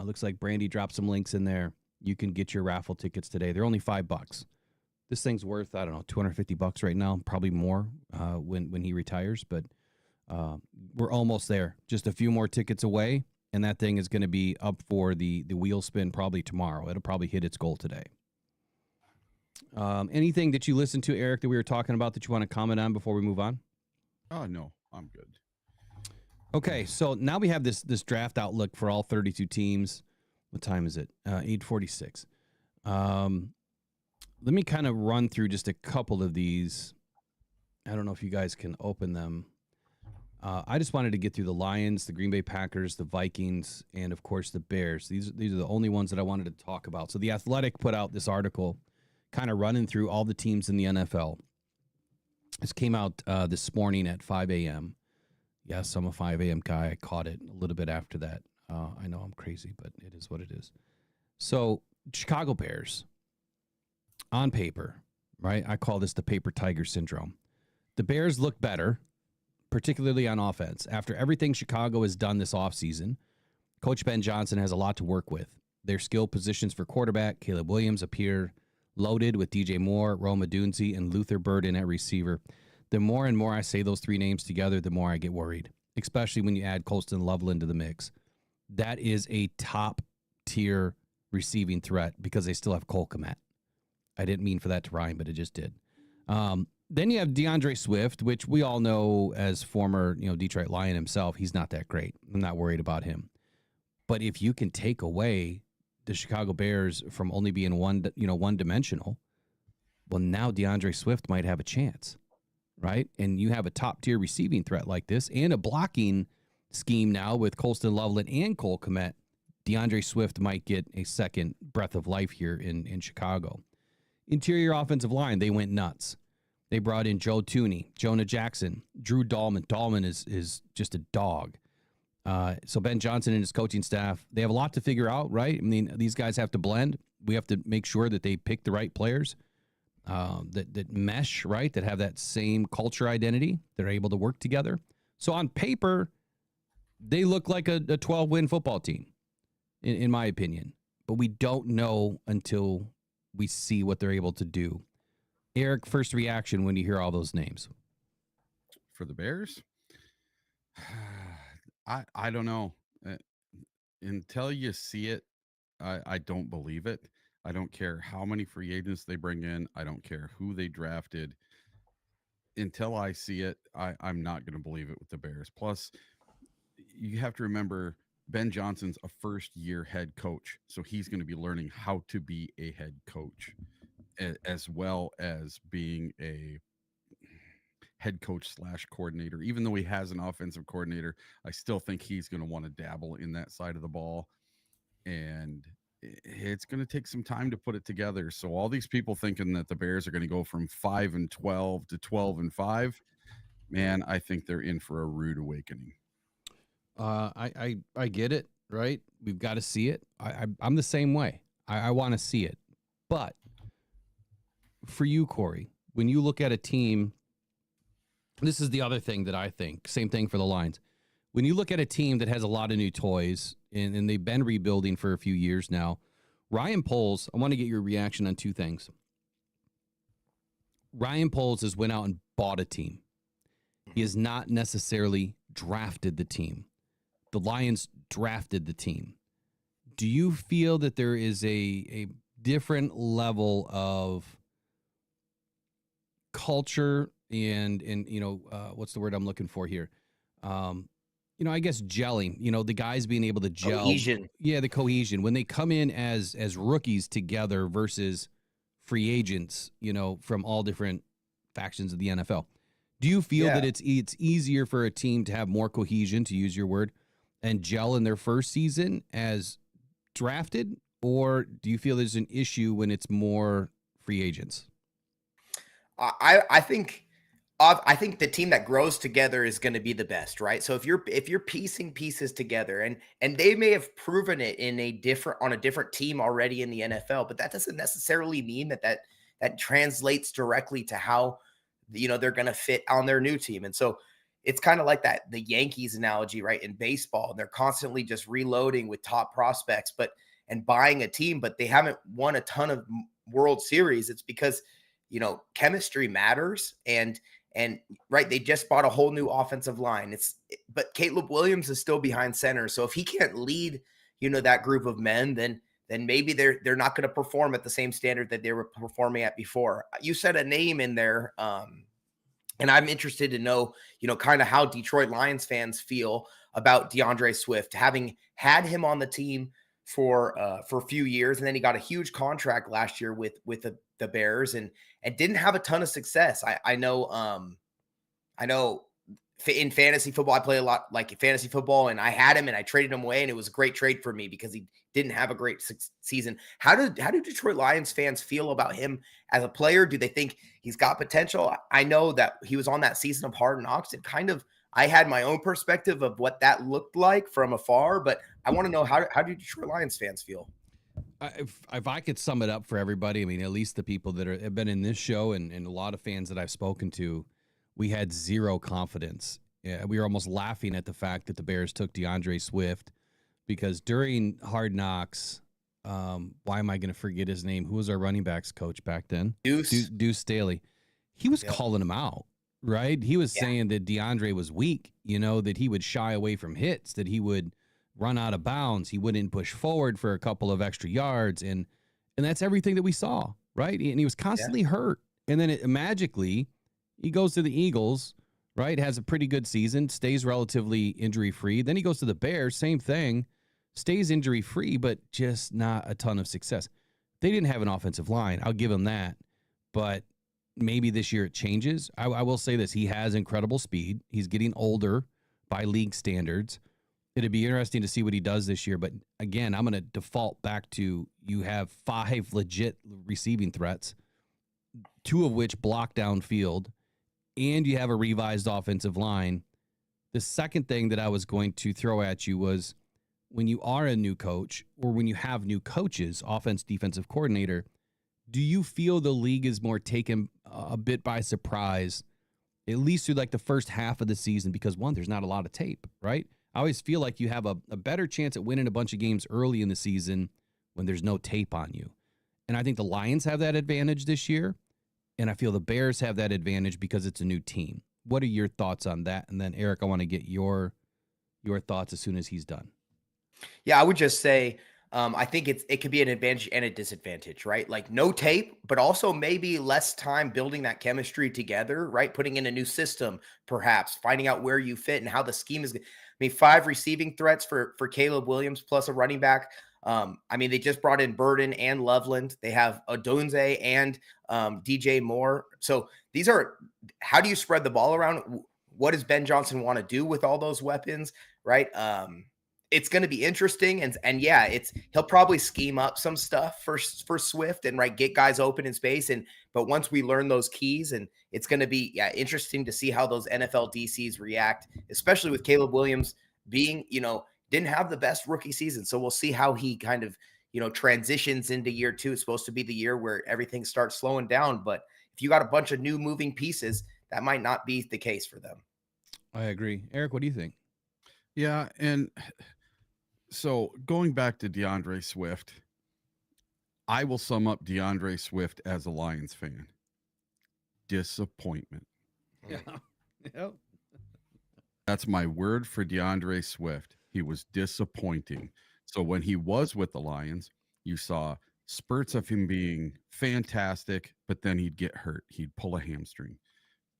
looks like Brandy dropped some links in there. You can get your raffle tickets today. They're only $5. This thing's worth, I don't know, $250 right now, probably more when he retires. But we're almost there. Just a few more tickets away, and that thing is going to be up for the wheel spin probably tomorrow. It'll probably hit its goal today. Anything that you listened to, Eric, that we were talking about that you want to comment on before we move on? Oh, no, I'm good. Okay, so now we have this draft outlook for all 32 teams. What time is it? 8:46. Let me kind of run through just a couple of these. I don't know if you guys can open them. I just wanted to get through the Lions, the Green Bay Packers, the Vikings, and, of course, the Bears. These are the only ones that I wanted to talk about. So The Athletic put out this article kind of running through all the teams in the NFL. This came out this morning at 5 a.m. Yes, I'm a 5 a.m. guy. I caught it a little bit after that. I know I'm crazy, but it is what it is. So Chicago Bears, on paper, right? I call this the paper tiger syndrome. The Bears look better, particularly on offense. After everything Chicago has done this offseason, Coach Ben Johnson has a lot to work with. Their skill positions for quarterback, Caleb Williams, appear loaded with DJ Moore, Rome Odunze, and Luther Burden at receiver. The more and more I say those three names together, the more I get worried, especially when you add Colston Loveland to the mix. That is a top-tier receiving threat because they still have Cole Kmet. I didn't mean for that to rhyme, but it just did. Then you have DeAndre Swift, which we all know as former Detroit Lion himself, he's not that great. I'm not worried about him. But if you can take away the Chicago Bears from only being one-dimensional, well, now DeAndre Swift might have a chance. Right? And you have a top-tier receiving threat like this and a blocking scheme now with Colston Loveland and Cole Kmet. DeAndre Swift might get a second breath of life here in Chicago. Interior offensive line, they went nuts. They brought in Joe Thuney, Jonah Jackson, Drew Dahlman. Dahlman is just a dog. So Ben Johnson and his coaching staff, they have a lot to figure out, right? I mean, these guys have to blend. We have to make sure that they pick the right players. That mesh, right, that have that same culture identity, that are able to work together. So on paper, they look like a 12-win football team, in my opinion. But we don't know until we see what they're able to do. Eric, first reaction when you hear all those names? For the Bears? I don't know. Until you see it, I don't believe it. I don't care how many free agents they bring in. I don't care who they drafted. Until I see it, I'm not going to believe it with the Bears. Plus, you have to remember, Ben Johnson's a first-year head coach, so he's going to be learning how to be a head coach as well as being a head coach / coordinator. Even though he has an offensive coordinator, I still think he's going to want to dabble in that side of the ball. And it's going to take some time to put it together. So all these people thinking that the Bears are going to go from 5-12 to 12-5, man, I think they're in for a rude awakening. I get it, right? We've got to see it. I'm the same way. I want to see it. But for you, Corey, when you look at a team, this is the other thing that I think, same thing for the Lions. When you look at a team that has a lot of new toys and they've been rebuilding for a few years now, Ryan Poles, I want to get your reaction on two things. Ryan Poles has went out and bought a team. He has not necessarily drafted the team. The Lions drafted the team. Do you feel that there is a different level of culture and what's the word I'm looking for here? I guess gelling, the guys being able to gel. Cohesion. Yeah, the cohesion. When they come in as rookies together versus free agents, from all different factions of the NFL. Do you feel that Yeah. it's easier for a team to have more cohesion, to use your word, and gel in their first season as drafted, or do you feel there's an issue when it's more free agents? I think I think the team that grows together is going to be the best, right? So if you're piecing pieces together, and they may have proven it in a different on a different team already in the NFL, but that doesn't necessarily mean that translates directly to how they're going to fit on their new team. And so it's kind of like that the Yankees analogy, right? In baseball, and they're constantly just reloading with top prospects, and buying a team, but they haven't won a ton of World Series. It's because chemistry matters, and right, they just bought a whole new offensive line. But Caleb Williams is still behind center, so if he can't lead that group of men, then maybe they're not going to perform at the same standard that they were performing at before. You said a name in there, and I'm interested to know kind of how Detroit Lions fans feel about DeAndre Swift, having had him on the team for a few years, and then he got a huge contract last year with the Bears, and didn't have a ton of success. I know in fantasy football, I play a lot like fantasy football, and I had him and I traded him away, and it was a great trade for me because he didn't have a great season. How do Detroit Lions fans feel about him as a player? Do they think he's got potential? I know that he was on that season of Hard Knocks, and kind of I had my own perspective of what that looked like from afar, but I want to know how do Detroit Lions fans feel? If I could sum it up for everybody, I mean, at least the people that have been in this show and a lot of fans that I've spoken to, we had zero confidence. Yeah, we were almost laughing at the fact that the Bears took DeAndre Swift because during Hard Knocks, why am I going to forget his name? Who was our running backs coach back then? Deuce Staley. He was calling him out, right? He was saying that DeAndre was weak, that he would shy away from hits, that he would run out of bounds. He wouldn't push forward for a couple of extra yards. And that's everything that we saw, right? And he was constantly hurt. And then magically, he goes to the Eagles, right? Has a pretty good season, stays relatively injury-free. Then he goes to the Bears, same thing, stays injury-free, but just not a ton of success. They didn't have an offensive line. I'll give him that. But maybe this year it changes. I will say this. He has incredible speed. He's getting older by league standards. It'd be interesting to see what he does this year. But again, I'm going to default back to you have 5 legit receiving threats, 2 of which block downfield, and you have a revised offensive line. The second thing that I was going to throw at you was when you are a new coach or when you have new coaches, offense, defensive coordinator, do you feel the league is more taken a bit by surprise, at least through like the first half of the season? Because one, there's not a lot of tape, right? I always feel like you have a better chance at winning a bunch of games early in the season when there's no tape on you. And I think the Lions have that advantage this year. And I feel the Bears have that advantage because it's a new team. What are your thoughts on that? And then, Eric, I want to get your thoughts as soon as he's done. Yeah, I would just say I think it could be an advantage and a disadvantage, right? Like no tape, but also maybe less time building that chemistry together, right? Putting in a new system, perhaps finding out where you fit and how the scheme is. I mean, 5 receiving threats for Caleb Williams plus a running back. I mean, they just brought in Burden and Loveland. They have Odunze and DJ Moore. So these are, how do you spread the ball around? What does Ben Johnson want to do with all those weapons, right? It's going to be interesting. And yeah, he'll probably scheme up some stuff for Swift and get guys open in space. But once we learn those keys, and it's going to be interesting to see how those NFL DCs react, especially with Caleb Williams being, didn't have the best rookie season. So we'll see how he kind of, transitions into year 2. It's supposed to be the year where everything starts slowing down. But if you got a bunch of new moving pieces, that might not be the case for them. I agree. Eric, what do you think? Yeah. And so going back to DeAndre Swift, I will sum up DeAndre Swift as a Lions fan. Disappointment. Yeah. Yep. That's my word for DeAndre Swift. He was disappointing. So when he was with the Lions, you saw spurts of him being fantastic, but then he'd get hurt. He'd pull a hamstring.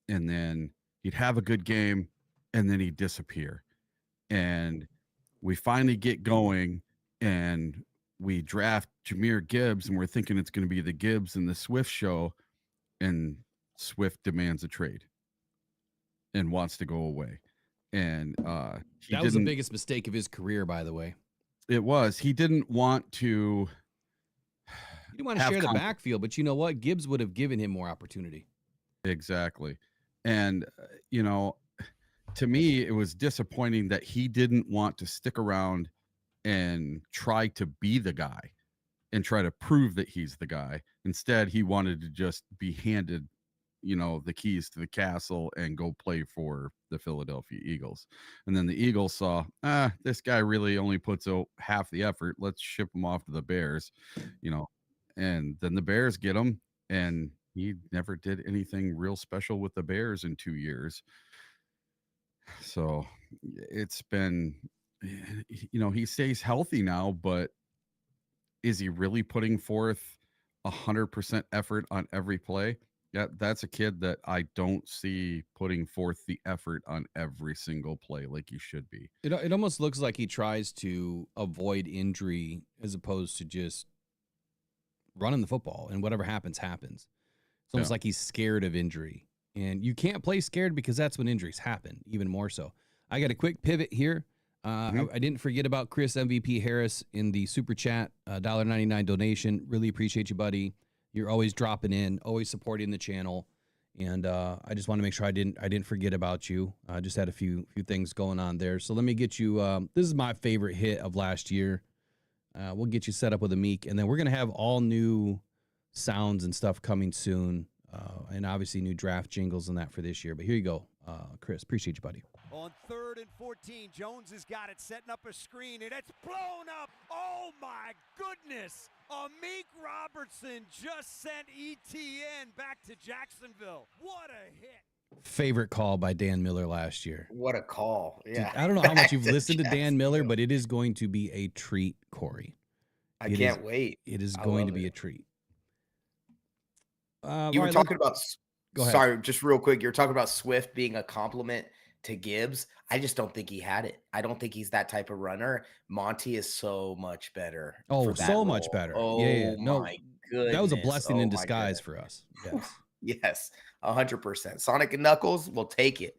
And then he'd have a good game, and then he'd disappear. And we finally get going, and we draft Jahmyr Gibbs, and we're thinking it's going to be the Gibbs and the Swift show, and Swift demands a trade. and wants to go away. And That was the biggest mistake of his career, by the way. It was. He didn't want to. He didn't want to share the backfield, but you know what? Gibbs would have given him more opportunity. Exactly. And, to me, it was disappointing that he didn't want to stick around and try to be the guy and try to prove that he's the guy. Instead, he wanted to just be handed, the keys to the castle and go play for the Philadelphia Eagles. And then the Eagles saw, this guy really only puts out half the effort. Let's ship him off to the Bears, and then the Bears get him, and he never did anything real special with the Bears in 2 years. So it's been, he stays healthy now, but is he really putting forth 100% effort on every play? Yeah, that's a kid that I don't see putting forth the effort on every single play like he should be. It almost looks like he tries to avoid injury as opposed to just running the football, and whatever happens, happens. It's almost like he's scared of injury. And you can't play scared because that's when injuries happen, even more so. I got a quick pivot here. I didn't forget about Chris MVP Harris in the super chat, $1.99 donation. Really appreciate you, buddy. You're always dropping in, always supporting the channel. And I just want to make sure I didn't forget about you. I just had a few things going on there. So let me get you, this is my favorite hit of last year. We'll get you set up with a Meek, and then we're going to have all new sounds and stuff coming soon. And obviously new draft jingles and that for this year. But here you go, Chris. Appreciate you, buddy. On 3rd and 14, Jones has got it, setting up a screen, and it's blown up. Oh, my goodness. Amik Robertson just sent ETN back to Jacksonville. What a hit. Favorite call by Dan Miller last year. What a call. Yeah. Dude, I don't know how much you've listened to Dan Miller, but it is going to be a treat, Corey. I can't wait. It is going to be a treat. You were talking about, go ahead. Sorry, just real quick. You're talking about Swift being a compliment to Gibbs. I just don't think he had it. I don't think he's that type of runner. Monty is so much better. Oh, so much better. Oh, yeah. No, my goodness. That was a blessing in disguise for us. Yes. Yes, 100%. Sonic and Knuckles will take it.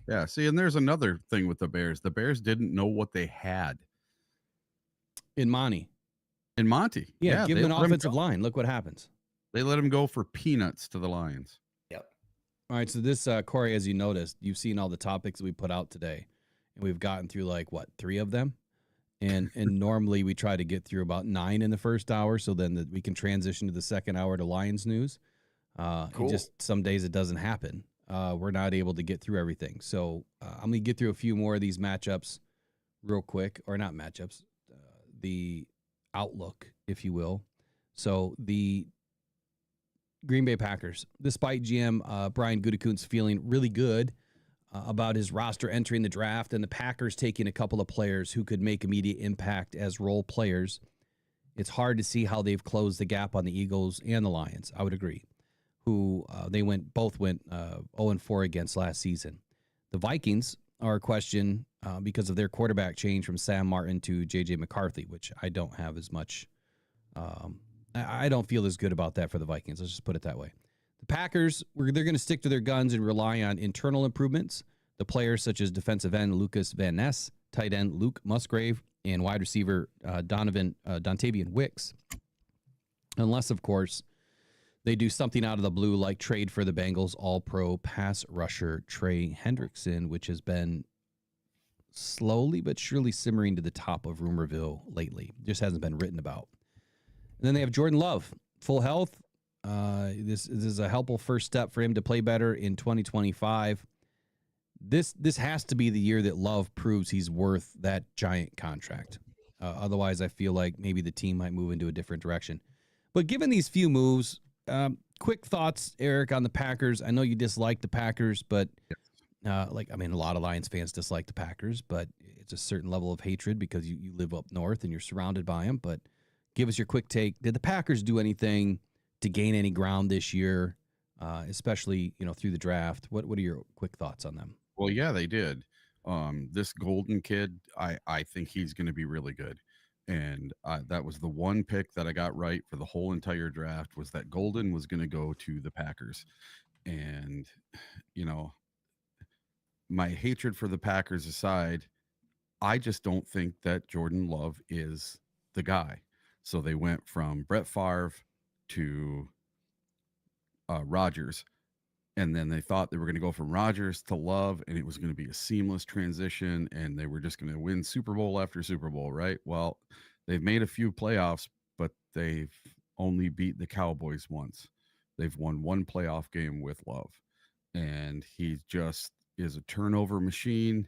Yeah. See, and there's another thing with the Bears. The Bears didn't know what they had in Monty. Yeah, give him an offensive line. Look what happens. They let him go for peanuts to the Lions. Yep. All right. So this, Corey, as you noticed, you've seen all the topics that we put out today, and we've gotten through 3 of them. And normally we try to get through about 9 in the first hour, so then we can transition to the second hour to Lions news. Cool. Just some days it doesn't happen. We're not able to get through everything. So I'm going to get through a few more of these matchups real quick, or not matchups, the outlook, if you will. So the Green Bay Packers, despite GM Brian Gutekunst feeling really good about his roster entering the draft and the Packers taking a couple of players who could make immediate impact as role players, it's hard to see how they've closed the gap on the Eagles and the Lions. I would agree. Who both went 0-4 against last season. The Vikings are a question because of their quarterback change from Sam Martin to J.J. McCarthy, which I don't have as much. I don't feel as good about that for the Vikings. Let's just put it that way. The Packers, they're going to stick to their guns and rely on internal improvements. The players such as defensive end Lucas Van Ness, tight end Luke Musgrave, and wide receiver Dontavian Wicks. Unless, of course, they do something out of the blue like trade for the Bengals all-pro pass rusher Trey Hendrickson, which has been slowly but surely simmering to the top of Rumorville lately. Just hasn't been written about. And then they have Jordan Love, full health. This is a helpful first step for him to play better in 2025. This has to be the year that Love proves he's worth that giant contract. Otherwise, I feel like maybe the team might move into a different direction. But given these few moves, quick thoughts, Eric, on the Packers. I know you dislike the Packers, but a lot of Lions fans dislike the Packers, but it's a certain level of hatred because you live up north and you're surrounded by them. But give us your quick take. Did the Packers do anything to gain any ground this year, especially through the draft? What are your quick thoughts on them? Well, yeah, they did. This Golden kid, I think he's going to be really good. And that was the one pick that I got right for the whole entire draft, was that Golden was going to go to the Packers. And, my hatred for the Packers aside, I just don't think that Jordan Love is the guy. So they went from Brett Favre to Rodgers, and then they thought they were going to go from Rodgers to Love, and it was going to be a seamless transition, and they were just going to win Super Bowl after Super Bowl, right? Well, they've made a few playoffs, but they've only beat the Cowboys once. They've won one playoff game with Love, and he just is a turnover machine,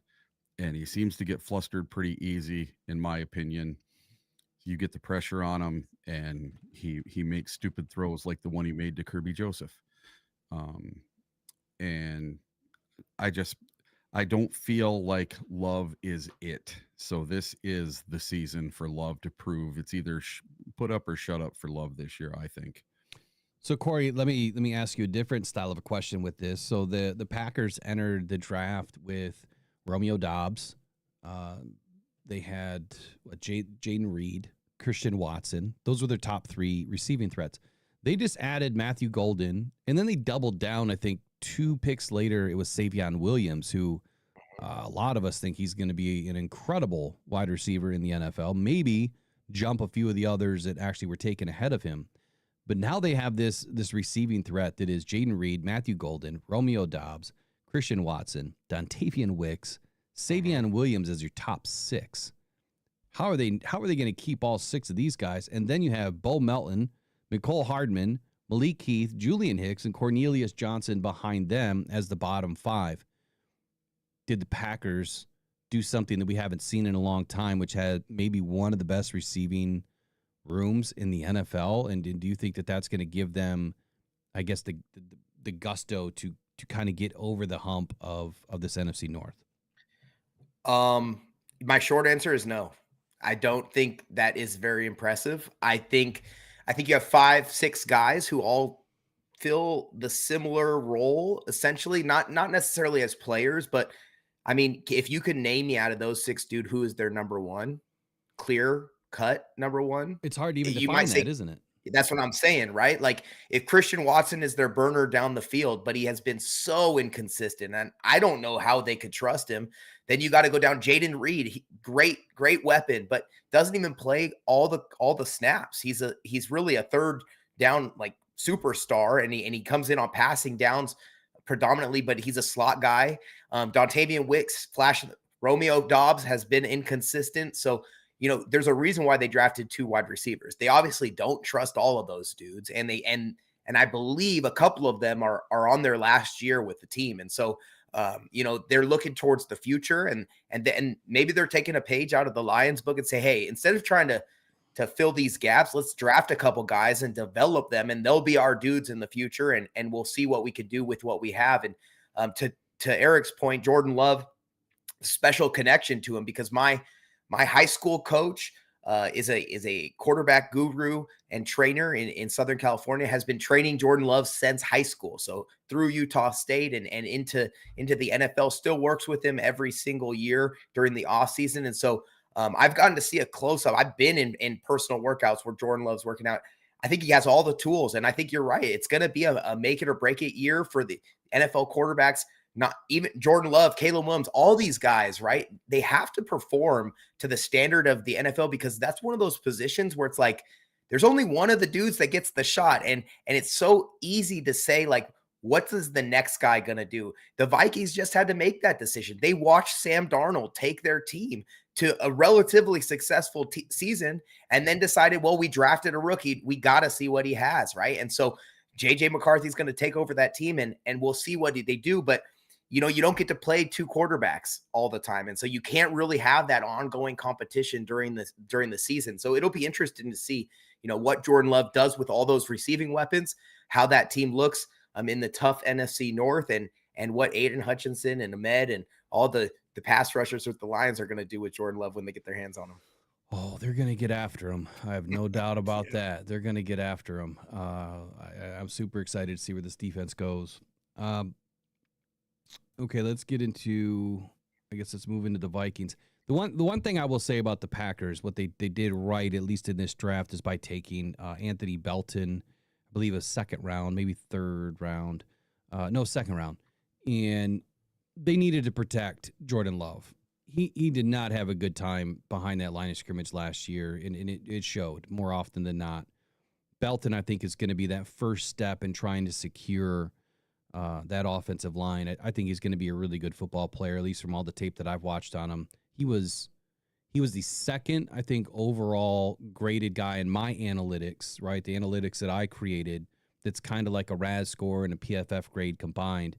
and he seems to get flustered pretty easy, in my opinion. You get the pressure on him, and he makes stupid throws like the one he made to Kirby Joseph. And I don't feel like Love is it. So this is the season for Love to prove it's either put up or shut up for Love this year, I think. So Corey, let me ask you a different style of a question with this. So the Packers entered the draft with Romeo Doubs. They had Jaden Reed, Christian Watson. Those were their top 3 receiving threats. They just added Matthew Golden, and then they doubled down. I think 2 picks later, it was Savion Williams, who a lot of us think he's going to be an incredible wide receiver in the NFL. Maybe jump a few of the others that actually were taken ahead of him. But now they have this receiving threat that is Jaden Reed, Matthew Golden, Romeo Doubs, Christian Watson, Dontavian Wicks, Savion Williams as your top 6. How are they going to keep all 6 of these guys? And then you have Bo Melton, Mecole Hardman, Malik Heath, Julian Hicks, and Cornelius Johnson behind them as the bottom 5. Did the Packers do something that we haven't seen in a long time, which had maybe one of the best receiving rooms in the NFL? And do you think that that's going to give them, I guess, the gusto to kind of get over the hump of this NFC North? My short answer is no. I don't think that is very impressive. I think you have 5-6 guys who all fill the similar role, essentially, not necessarily as players, but I mean, if you could name me out of those 6, dude, who is their number 1, clear cut number 1? It's hard to even define that, isn't it? That's what I'm saying, right? Like if Christian Watson is their burner down the field, but he has been so inconsistent, and I don't know how they could trust him. Then you got to go down Jaden Reed, great weapon, but doesn't even play all the snaps. He's really a third down like superstar, and he comes in on passing downs predominantly, but he's a slot guy. Dontavian Wicks, flash. Romeo Doubs has been inconsistent, so there's a reason why they drafted 2 wide receivers. They obviously don't trust all of those dudes, and I believe a couple of them are on their last year with the team, and so they're looking towards the future, and maybe they're taking a page out of the Lions book and say, hey, instead of trying to fill these gaps, let's draft a couple guys and develop them, and they'll be our dudes in the future, and we'll see what we could do with what we have. And to Eric's point, Jordan Love, special connection to him because my high school coach is a quarterback guru and trainer in Southern California, has been training Jordan Love since high school. So through Utah State and into the NFL, still works with him every single year during the off season. And so I've gotten to see a close up. I've been in personal workouts where Jordan Love's working out. I think he has all the tools. And I think you're right. It's going to be a make it or break it year for the NFL quarterbacks. Not even Jordan Love, Caleb Williams, all these guys, right? They have to perform to the standard of the NFL because that's one of those positions where it's like, there's only one of the dudes that gets the shot. And it's so easy to say, like, what is the next guy going to do? The Vikings just had to make that decision. They watched Sam Darnold take their team to a relatively successful season and then decided, well, we drafted a rookie. We got to see what he has, right? And so JJ McCarthy's going to take over that team and we'll see what they do. But you don't get to play 2 quarterbacks all the time. And so you can't really have that ongoing competition during the season. So it'll be interesting to see, what Jordan Love does with all those receiving weapons, how that team looks in the tough NFC North and what Aiden Hutchinson and Ahmed and all the pass rushers with the Lions are going to do with Jordan Love when they get their hands on him. Oh, they're going to get after him. I have no doubt about that. They're going to get after him. I'm super excited to see where this defense goes. Okay, let's get into, let's move into the Vikings. The one thing I will say about the Packers, what they did right, at least in this draft, is by taking Anthony Belton, I believe a second round, maybe third round. No, second round. And they needed to protect Jordan Love. He did not have a good time behind that line of scrimmage last year, and it showed more often than not. Belton, I think, is going to be that first step in trying to secure that offensive line. I think he's going to be a really good football player, at least from all the tape that I've watched on him. He was the second, I think, overall graded guy in my analytics, right? The analytics that I created that's kind of like a RAS score and a PFF grade combined.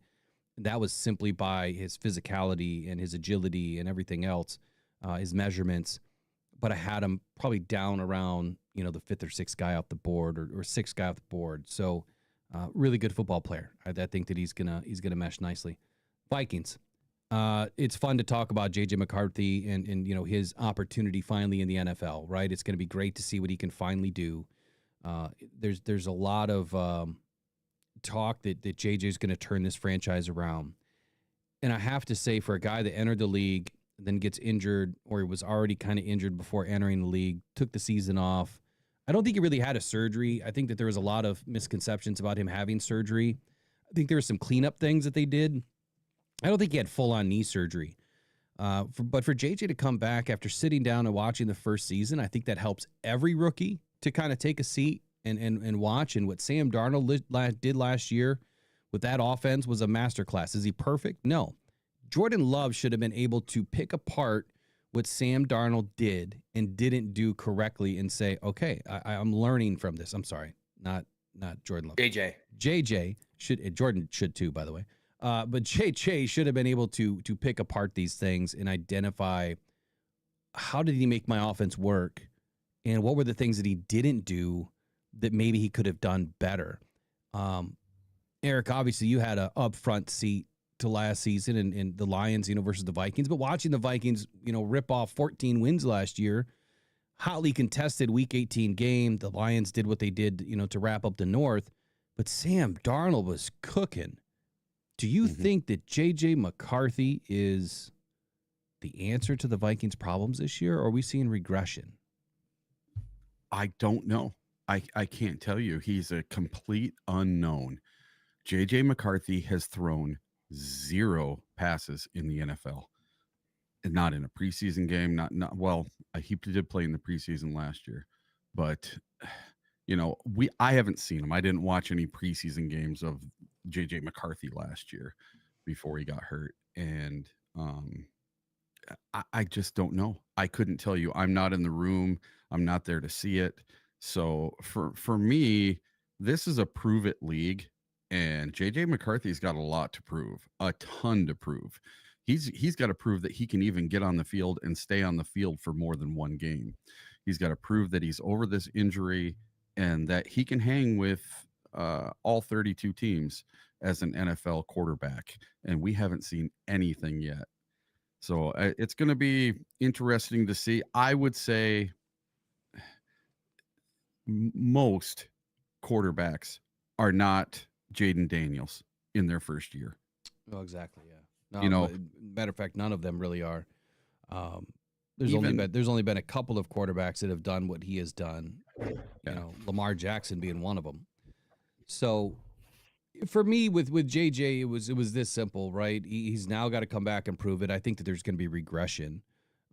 That was simply by his physicality and his agility and everything else, his measurements. But I had him probably down around, the fifth or sixth guy off the board or sixth guy off the board. So really good football player. I think that he's gonna mesh nicely. Vikings. It's fun to talk about J.J. McCarthy and his opportunity finally in the NFL, right? It's going to be great to see what he can finally do. There's a lot of talk that J.J. is going to turn this franchise around. And I have to say, for a guy that entered the league, then gets injured, or he was already kind of injured before entering the league, took the season off. I don't think he really had a surgery. I think that there was a lot of misconceptions about him having surgery. I think there were some cleanup things that they did. I don't think he had full-on knee surgery. But for JJ to come back after sitting down and watching the first season, I think that helps every rookie to kind of take a seat and watch. And what Sam Darnold did last year with that offense was a masterclass. Is he perfect? No. Jordan Love should have been able to pick apart what Sam Darnold did and didn't do correctly and say, okay, I'm learning from this. I'm sorry, not Jordan Love. JJ should, Jordan should too, by the way. But JJ should have been able to pick apart these things and identify how did he make my offense work and what were the things that he didn't do that maybe he could have done better. Eric, obviously you had a upfront seat to last season and the Lions, versus the Vikings, but watching the Vikings, rip off 14 wins last year, hotly contested week 18 game. The Lions did what they did, to wrap up the North, but Sam Darnold was cooking. Do you think that J.J. McCarthy is the answer to the Vikings' problems this year, or are we seeing regression? I don't know. I can't tell you. He's a complete unknown. J.J. McCarthy has thrown 0 passes in the NFL. And not in a preseason game. Well, he did play in the preseason last year. But, I haven't seen him. I didn't watch any preseason games of J.J. McCarthy last year before he got hurt. And I just don't know. I couldn't tell you. I'm not in the room. I'm not there to see it. So for me, this is a prove it league. And J.J. McCarthy's got a lot to prove, a ton to prove. He's got to prove that he can even get on the field and stay on the field for more than one game. He's got to prove that he's over this injury and that he can hang with all 32 teams as an NFL quarterback. And we haven't seen anything yet. So it's going to be interesting to see. I would say most quarterbacks are not Jaden Daniels in their first year. Oh, exactly. Yeah. No, matter of fact, none of them really are. There's only been a couple of quarterbacks that have done what he has done. Lamar Jackson being one of them. So for me, with JJ, it was this simple, right? He's now got to come back and prove it. I think that there's going to be regression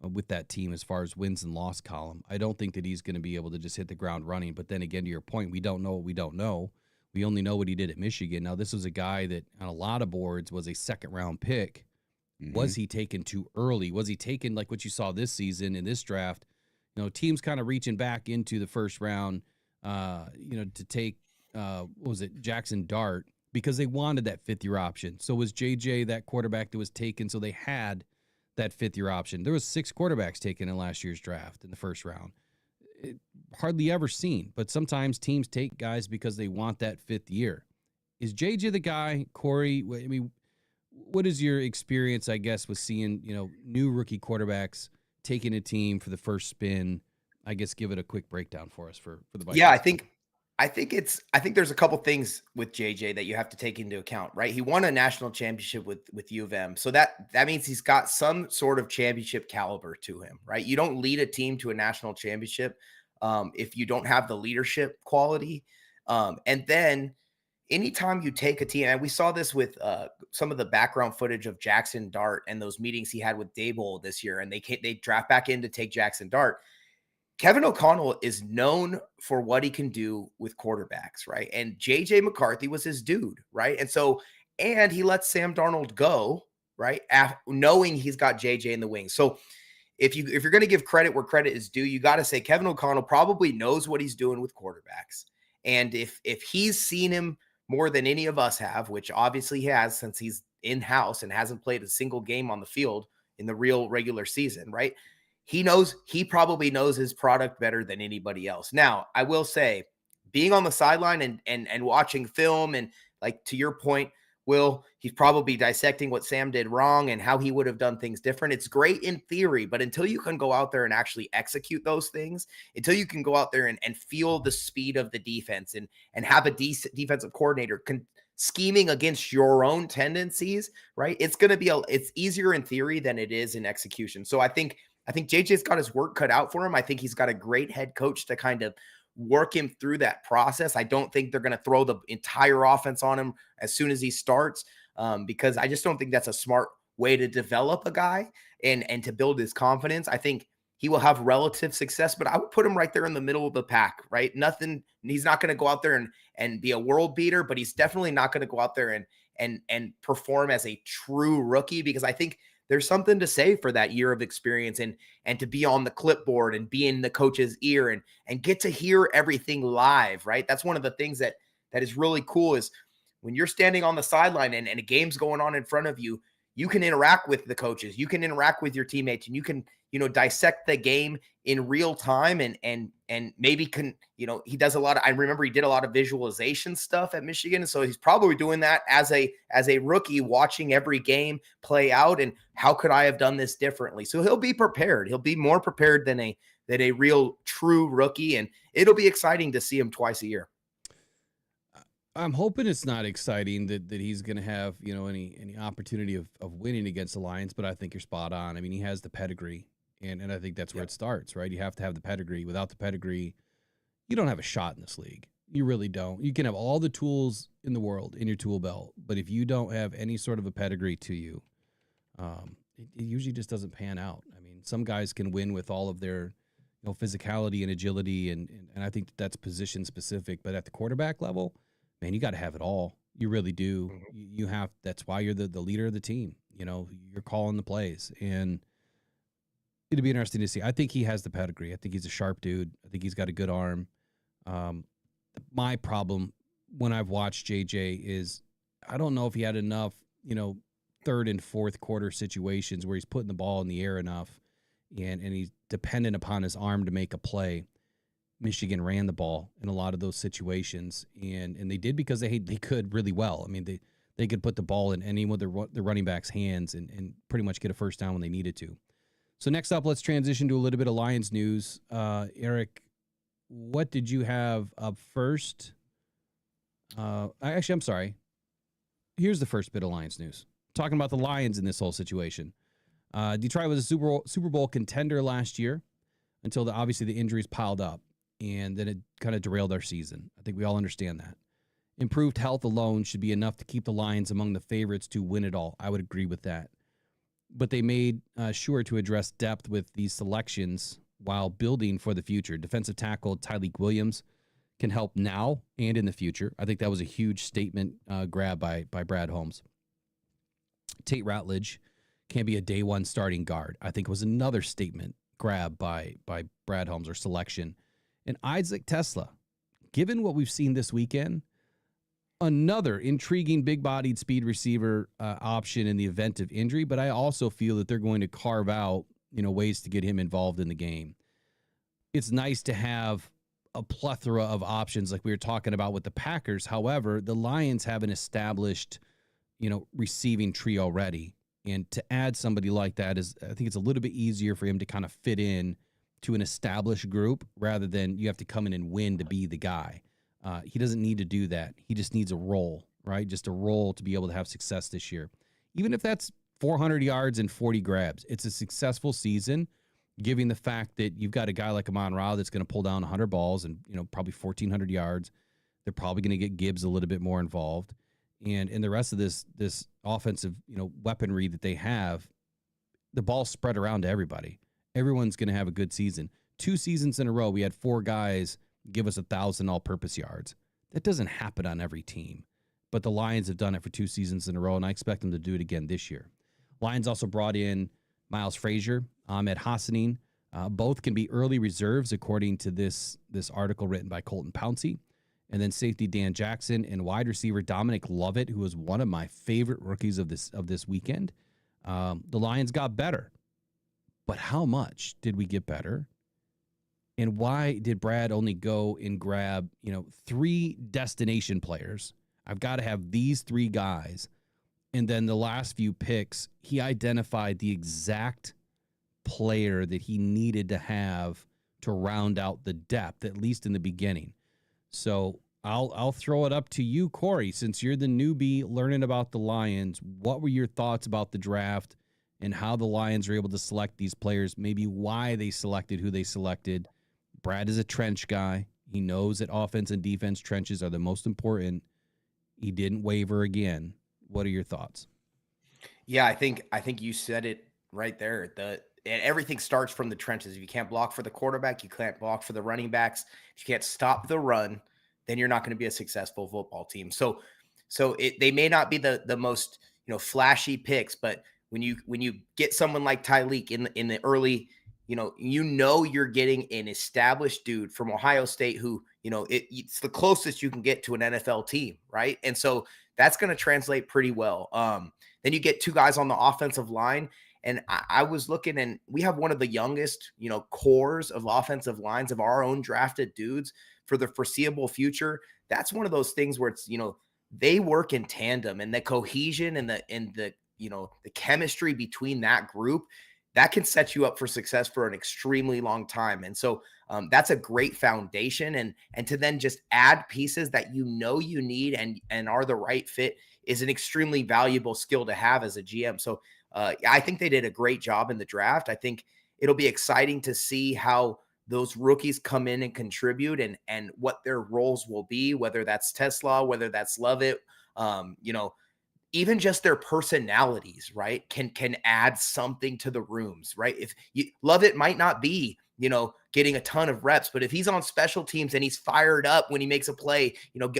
with that team as far as wins and loss column. I don't think that he's going to be able to just hit the ground running. But then again, to your point, we don't know what we don't know. We only know what he did at Michigan. Now, this was a guy that on a lot of boards was a second-round pick. Mm-hmm. Was he taken too early? Was he taken like what you saw this season in this draft? Teams kind of reaching back into the first round, to take, Jackson Dart because they wanted that fifth-year option. So was JJ that quarterback that was taken so they had that fifth-year option? There was 6 quarterbacks taken in last year's draft in the first round. Hardly ever seen, but sometimes teams take guys because they want that 5th year. Is JJ the guy, Corey? I mean, what is your experience, I guess, with seeing, new rookie quarterbacks taking a team for the first spin? I guess give it a quick breakdown for us for the Vikings. Yeah, I think there's a couple things with JJ that you have to take into account, right? He won a national championship with U of M. So that means he's got some sort of championship caliber to him, right? You don't lead a team to a national championship if you don't have the leadership quality. And then anytime you take a team, and we saw this with some of the background footage of Jackson Dart and those meetings he had with Dable this year, and they draft back in to take Jackson Dart. Kevin O'Connell is known for what he can do with quarterbacks, right? And JJ McCarthy was his dude, right? And he lets Sam Darnold go, right? Knowing he's got JJ in the wings. So if you're going to give credit where credit is due, you got to say Kevin O'Connell probably knows what he's doing with quarterbacks. And if he's seen him more than any of us have, which obviously he has since he's in-house and hasn't played a single game on the field in the real regular season, right? He probably knows his product better than anybody else. Now, I will say, being on the sideline and watching film, and like to your point, Will, he's probably dissecting what Sam did wrong and how he would have done things different. It's great in theory, but until you can go out there and actually execute those things, until you can go out there and feel the speed of the defense and have a defensive coordinator scheming against your own tendencies, right? It's going to be it's easier in theory than it is in execution. So I think JJ's got his work cut out for him. I think he's got a great head coach to kind of work him through that process. I don't think they're going to throw the entire offense on him as soon as he starts, because I just don't think that's a smart way to develop a guy and to build his confidence. I think he will have relative success, but I would put him right there in the middle of the pack, right? He's not going to go out there and be a world beater, but he's definitely not going to go out there and perform as a true rookie, because I think there's something to say for that year of experience and to be on the clipboard and be in the coach's ear and get to hear everything live, right? That's one of the things that is really cool, is when you're standing on the sideline and a game's going on in front of you, you can interact with the coaches, you can interact with your teammates, and you can, dissect the game in real time and maybe he does a lot of, I remember he did a lot of visualization stuff at Michigan. So he's probably doing that as a rookie, watching every game play out and how could I have done this differently? So he'll be prepared. He'll be more prepared than a real true rookie. And it'll be exciting to see him twice a year. I'm hoping it's not exciting that he's going to have, any opportunity of winning against the Lions, but I think you're spot on. I mean, he has the pedigree, and I think that's where it starts, right? You have to have the pedigree. Without the pedigree, you don't have a shot in this league. You really don't. You can have all the tools in the world in your tool belt, but if you don't have any sort of a pedigree to you, it usually just doesn't pan out. I mean, some guys can win with all of their, physicality and agility, and I think that's position specific, but at the quarterback level, man, you got to have it all. You really do. You have. That's why you're the leader of the team. You're calling the plays, and it'd be interesting to see. I think he has the pedigree. I think he's a sharp dude. I think he's got a good arm. My problem when I've watched JJ is I don't know if he had enough, third and fourth quarter situations where he's putting the ball in the air enough, and he's dependent upon his arm to make a play. Michigan ran the ball in a lot of those situations, and they did because they could really well. I mean, they could put the ball in any of the running backs' hands and pretty much get a first down when they needed to. So next up, let's transition to a little bit of Lions news. Eric, what did you have up first? I'm sorry. Here's the first bit of Lions news. Talking about the Lions in this whole situation. Detroit was a Super Bowl contender last year until obviously the injuries piled up. And then it kind of derailed our season. I think we all understand that. Improved health alone should be enough to keep the Lions among the favorites to win it all. I would agree with that. But they made sure to address depth with these selections while building for the future. Defensive tackle Tyleik Williams can help now and in the future. I think that was a huge statement grab by Brad Holmes. Tate Ratledge can be a day one starting guard. I think it was another statement grab by Brad Holmes, or selection. And Isaac Tesla, given what we've seen this weekend, another intriguing big-bodied speed receiver option in the event of injury, but I also feel that they're going to carve out, ways to get him involved in the game. It's nice to have a plethora of options like we were talking about with the Packers. However, the Lions have an established, receiving tree already. And to add somebody like that I think it's a little bit easier for him to kind of fit in to an established group rather than you have to come in and win to be the guy. He doesn't need to do that. He just needs a role, right? Just a role to be able to have success this year. Even if that's 400 yards and 40 grabs, it's a successful season, given the fact that you've got a guy like Amon-Ra that's going to pull down 100 balls and, probably 1,400 yards. They're probably going to get Gibbs a little bit more involved. And in the rest of this offensive, weaponry that they have, the ball spread around to everybody. Everyone's going to have a good season. 2 seasons in a row, we had 4 guys give us 1,000 all-purpose yards. That doesn't happen on every team. But the Lions have done it for 2 seasons in a row, and I expect them to do it again this year. Lions also brought in Miles Frazier, Ahmed Hassanin. Both can be early reserves, according to this article written by Colton Pouncey. And then safety Dan Jackson and wide receiver Dominic Lovett, who was one of my favorite rookies of this weekend. The Lions got better. But how much did we get better? And why did Brad only go and grab, 3 destination players? I've got to have these 3 guys. And then the last few picks, he identified the exact player that he needed to have to round out the depth, at least in the beginning. So I'll throw it up to you, Corey, since you're the newbie learning about the Lions. What were your thoughts about the draft and how the Lions were able to select these players, maybe why they selected who they selected? Brad is a trench guy. He knows that offense and defense trenches are the most important. He didn't waver again. What are your thoughts? Yeah, I think you said it right there. And everything starts from the trenches. If you can't block for the quarterback, you can't block for the running backs. If you can't stop the run, then you're not going to be a successful football team. So they may not be the most flashy picks, but when you get someone like Tyleek in the early, you're getting an established dude from Ohio State who it's the closest you can get to an NFL team, right? And so that's going to translate pretty well. Then you get 2 guys on the offensive line. And I was looking, and we have one of the youngest, cores of offensive lines of our own drafted dudes for the foreseeable future. That's one of those things where it's, they work in tandem, and the cohesion and the chemistry between that group, that can set you up for success for an extremely long time. And so that's a great foundation. And to then just add pieces that you need and are the right fit is an extremely valuable skill to have as a GM. So I think they did a great job in the draft. I think it'll be exciting to see how those rookies come in and contribute and what their roles will be, whether that's Tesla, whether that's Lovett, even just their personalities, right, can add something to the rooms, right? If Lovett might not be, getting a ton of reps, but if he's on special teams and he's fired up when he makes a play,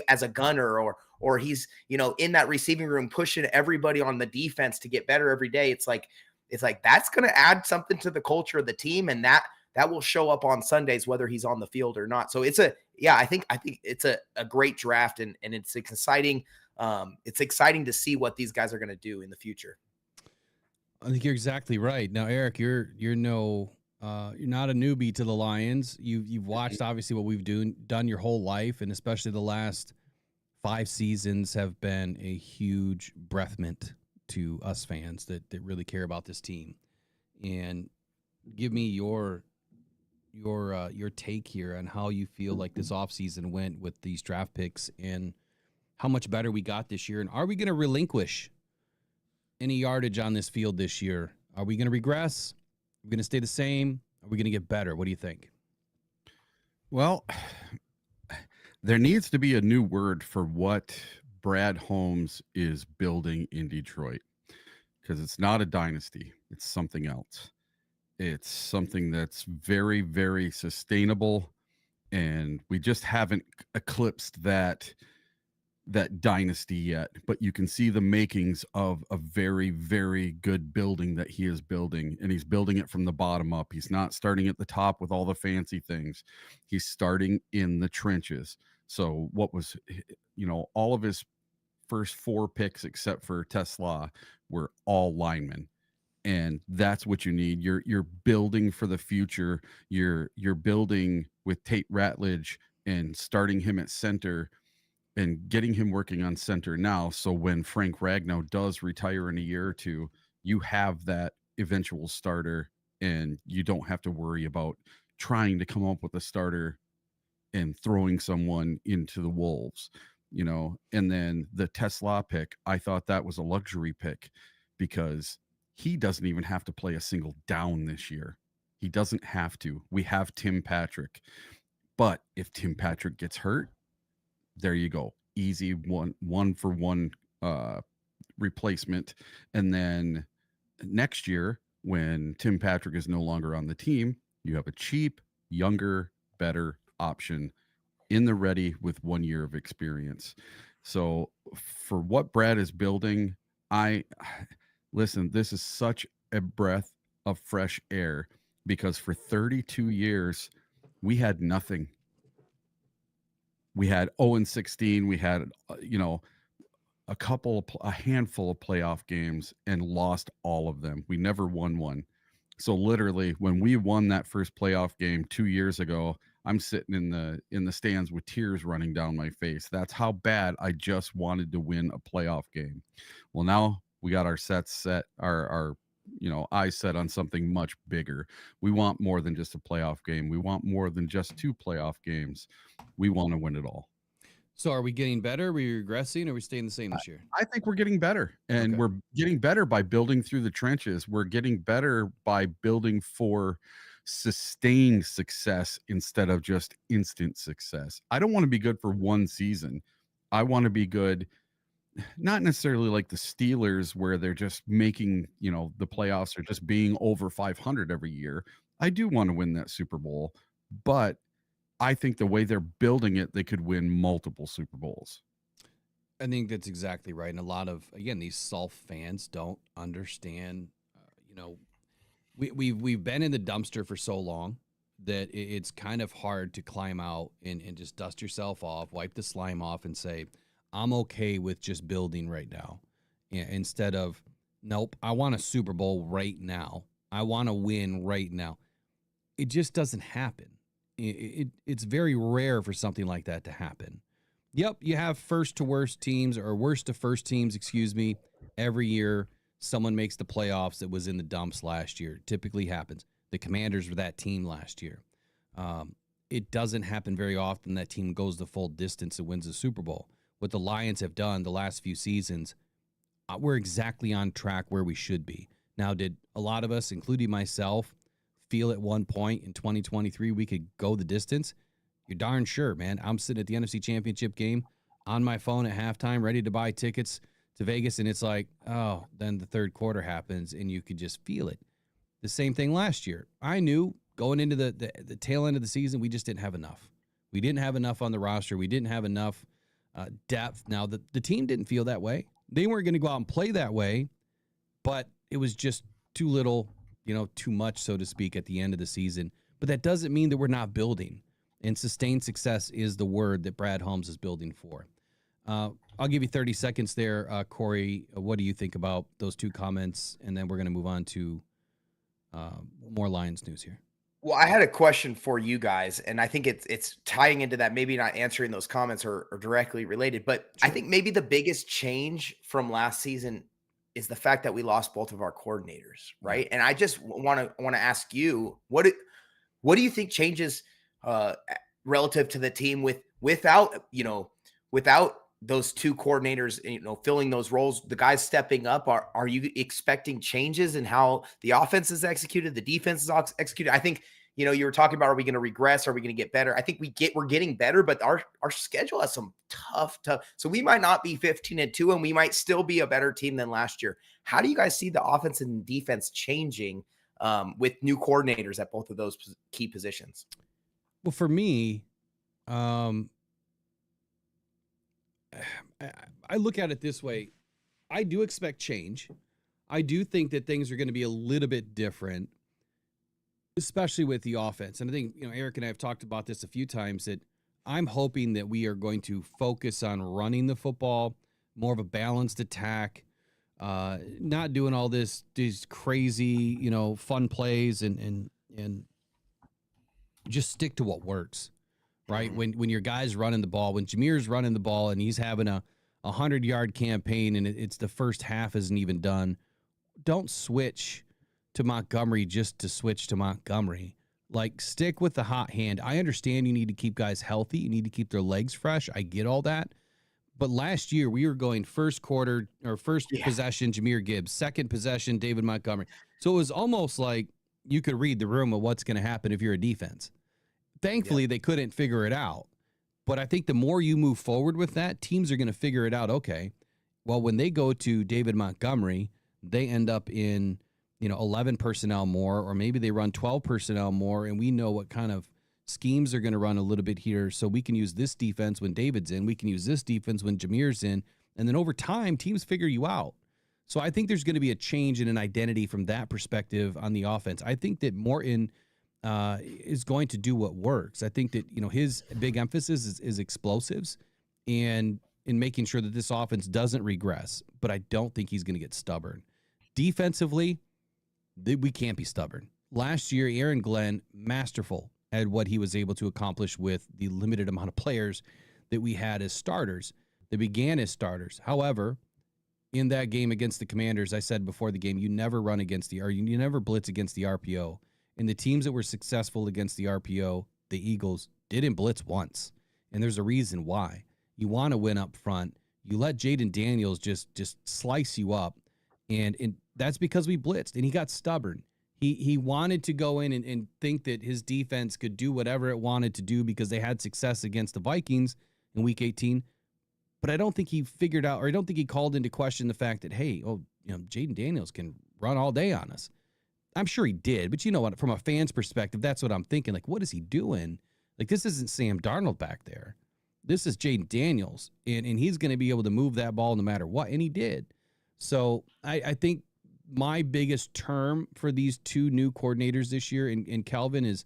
as a gunner, or he's, in that receiving room pushing everybody on the defense to get better every day, it's like that's going to add something to the culture of the team, and that will show up on Sundays whether he's on the field or not. So I think it's a great draft, and it's exciting. It's exciting to see what these guys are going to do in the future. I think you're exactly right. Now, Eric, you're not a newbie to the Lions. You've watched obviously what we've done your whole life, and especially the last 5 seasons have been a huge breath mint to us fans that really care about this team. And give me your take here on how you feel like this offseason went with these draft picks and how much better we got this year. And are we going to relinquish any yardage on this field this year? Are we going to regress? Are we going to stay the same? Are we going to get better? What do you think? Well, there needs to be a new word for what Brad Holmes is building in Detroit, because it's not a dynasty. It's something else. It's something that's very, very sustainable, and we just haven't eclipsed that dynasty yet, but you can see the makings of a very, very good building that he is building, and he's building it from the bottom up. He's not starting at the top with all the fancy things. He's starting in the trenches. So what was, all of his first 4 picks except for Tesla were all linemen. And that's what you need. You're building for the future. You're building with Tate Ratledge and starting him at center and getting him working on center now. So when Frank Ragnow does retire in a year or 2, you have that eventual starter, and you don't have to worry about trying to come up with a starter and throwing someone into the wolves, And then the Tesla pick, I thought that was a luxury pick because he doesn't even have to play a single down this year. He doesn't have to. We have Tim Patrick. But if Tim Patrick gets hurt, There you go. Easy one for one replacement. And then next year, when Tim Patrick is no longer on the team, you have a cheap, younger, better option in the ready with 1 year of experience. So for what Brad is building, listen, this is such a breath of fresh air, because for 32 years we had nothing. We had 0-16. We had, a handful of playoff games and lost all of them. We never won one. So literally, when we won that first playoff game 2 years ago, I'm sitting in the stands with tears running down my face. That's how bad I just wanted to win a playoff game. Well, now we got our eyes set on something much bigger. We want more than just a playoff game. We want more than just 2 playoff games. We want to win it all. So are we getting better? Are we regressing? Or are we staying the same this year? I think we're getting better, and Okay. we're getting better by building through the trenches. We're getting better by building for sustained success instead of just instant success. I don't want to be good for one season. I want to be good, not necessarily like the Steelers where they're just making, the playoffs or just being over 500 every year. I do want to win that Super Bowl, but I think the way they're building it, they could win multiple Super Bowls. I think that's exactly right. And a lot of, again, these Sulf fans don't understand, we've been in the dumpster for so long that it's kind of hard to climb out and just dust yourself off, wipe the slime off and say, I'm okay with just building right now. Instead of, nope, I want a Super Bowl right now. I want to win right now. It just doesn't happen. It's very rare for something like that to happen. Yep, you have first to worst teams, or worst to first teams, every year. Someone makes the playoffs that was in the dumps last year. It typically happens. The Commanders were that team last year. It doesn't happen very often that team goes the full distance and wins the Super Bowl. What the Lions have done the last few seasons, we're exactly on track where we should be. Now, did a lot of us, including myself, feel at one point in 2023 we could go the distance? You're darn sure, man. I'm sitting at the NFC Championship game on my phone at halftime, ready to buy tickets to Vegas, and it's like, oh, then the third quarter happens, and you could just feel it. The same thing last year. I knew going into the tail end of the season, we just didn't have enough. We didn't have enough on the roster. We didn't have enough depth. Now, the team didn't feel that way. They weren't going to go out and play that way, but it was just too little, too much, so to speak, at the end of the season. But that doesn't mean that we're not building. And sustained success is the word that Brad Holmes is building for. I'll give you 30 seconds there, Corey. What do you think about those two comments? And then we're going to move on to more Lions news here. Well, I had a question for you guys, and I think it's tying into that, maybe not answering those comments or directly related, but I think maybe the biggest change from last season is the fact that we lost both of our coordinators, right? And I just want to ask you, what do you think changes relative to the team without those two coordinators, filling those roles, the guys stepping up? Are you expecting changes in how the offense is executed, the defense is executed? I think, you were talking about, are we going to regress? Are we going to get better? I think we're getting better, but our schedule has some tough. So we might not be 15-2, and we might still be a better team than last year. How do you guys see the offense and defense changing with new coordinators at both of those key positions? Well, for me, I look at it this way. I do expect change. I do think that things are going to be a little bit different, especially with the offense. And I think, Eric and I have talked about this a few times, that I'm hoping that we are going to focus on running the football, more of a balanced attack, not doing all these crazy, fun plays, and just stick to what works, right? When your guy's running the ball, when Jameer's running the ball and he's having a 100-yard campaign and it's the first half isn't even done, don't switch to Montgomery just to switch to Montgomery. Like, stick with the hot hand. I understand you need to keep guys healthy. You need to keep their legs fresh. I get all that. But last year we were going first quarter or first possession, Jahmyr Gibbs, second possession, David Montgomery. So it was almost like you could read the room of what's going to happen if you're a defense. Thankfully, they couldn't figure it out. But I think the more you move forward with that, teams are going to figure it out. Okay, well, when they go to David Montgomery, they end up in, 11 personnel more, or maybe they run 12 personnel more, and we know what kind of schemes are going to run a little bit here. So we can use this defense when David's in. We can use this defense when Jameer's in. And then over time, teams figure you out. So I think there's going to be a change in an identity from that perspective on the offense. I think that Morton is going to do what works. I think that, his big emphasis is explosives and in making sure that this offense doesn't regress. But I don't think he's going to get stubborn. Defensively, we can't be stubborn. Last year, Aaron Glenn, masterful at what he was able to accomplish with the limited amount of players that we had as starters, that began as starters. However, in that game against the Commanders, I said before the game, you never run against you never blitz against the RPO. And the teams that were successful against the RPO, the Eagles, didn't blitz once. And there's a reason why. You want to win up front. You let Jaden Daniels just slice you up. And that's because we blitzed, and he got stubborn. He wanted to go in and think that his defense could do whatever it wanted to do because they had success against the Vikings in Week 18. But I don't think he figured out, or I don't think he called into question the fact that, hey, Jaden Daniels can run all day on us. I'm sure he did, but you know what? From a fan's perspective, that's what I'm thinking. Like, what is he doing? Like, this isn't Sam Darnold back there. This is Jaden Daniels, and he's going to be able to move that ball no matter what, and he did. So I think my biggest term for these two new coordinators this year, and Kelvin is,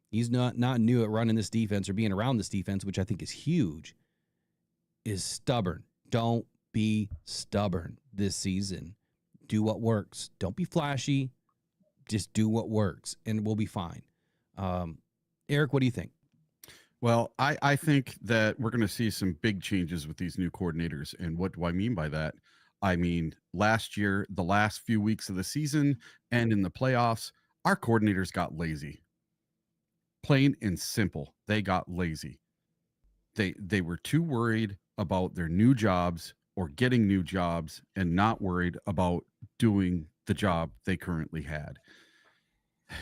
he's not new at running this defense or being around this defense, which I think is huge, is stubborn. Don't be stubborn this season. Do what works. Don't be flashy. Just do what works, and we'll be fine. Eric, what do you think? Well, I think that we're going to see some big changes with these new coordinators. And what do I mean by that? I mean, last year, the last few weeks of the season and in the playoffs, our coordinators got lazy. Plain and simple, they got lazy. They were too worried about their new jobs or getting new jobs and not worried about doing the job they currently had.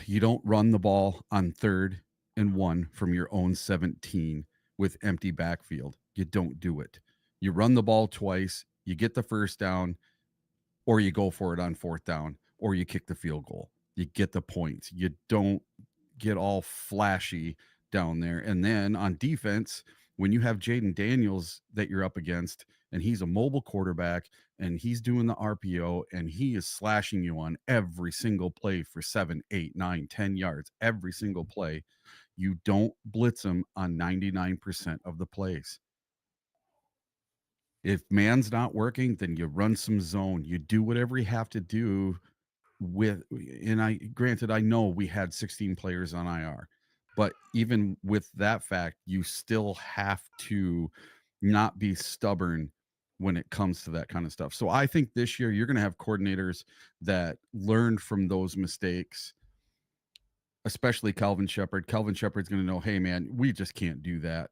You don't run the ball on 3rd and 1 from your own 17 with empty backfield. You don't do it. You run the ball twice, you get the first down, or you go for it on 4th down, or you kick the field goal. You get the points. You don't get all flashy down there. And then on defense, when you have Jaden Daniels that you're up against, and he's a mobile quarterback, and he's doing the RPO, and he is slashing you on every single play for 7, 8, 9, 10 yards, every single play, you don't blitz him on 99% of the plays. If man's not working, then you run some zone. You do whatever you have to do with, and I know we had 16 players on IR, but even with that fact, you still have to not be stubborn when it comes to that kind of stuff. So I think this year you're going to have coordinators that learned from those mistakes, especially Calvin Shepard. Calvin Shepard's going to know, hey man, we just can't do that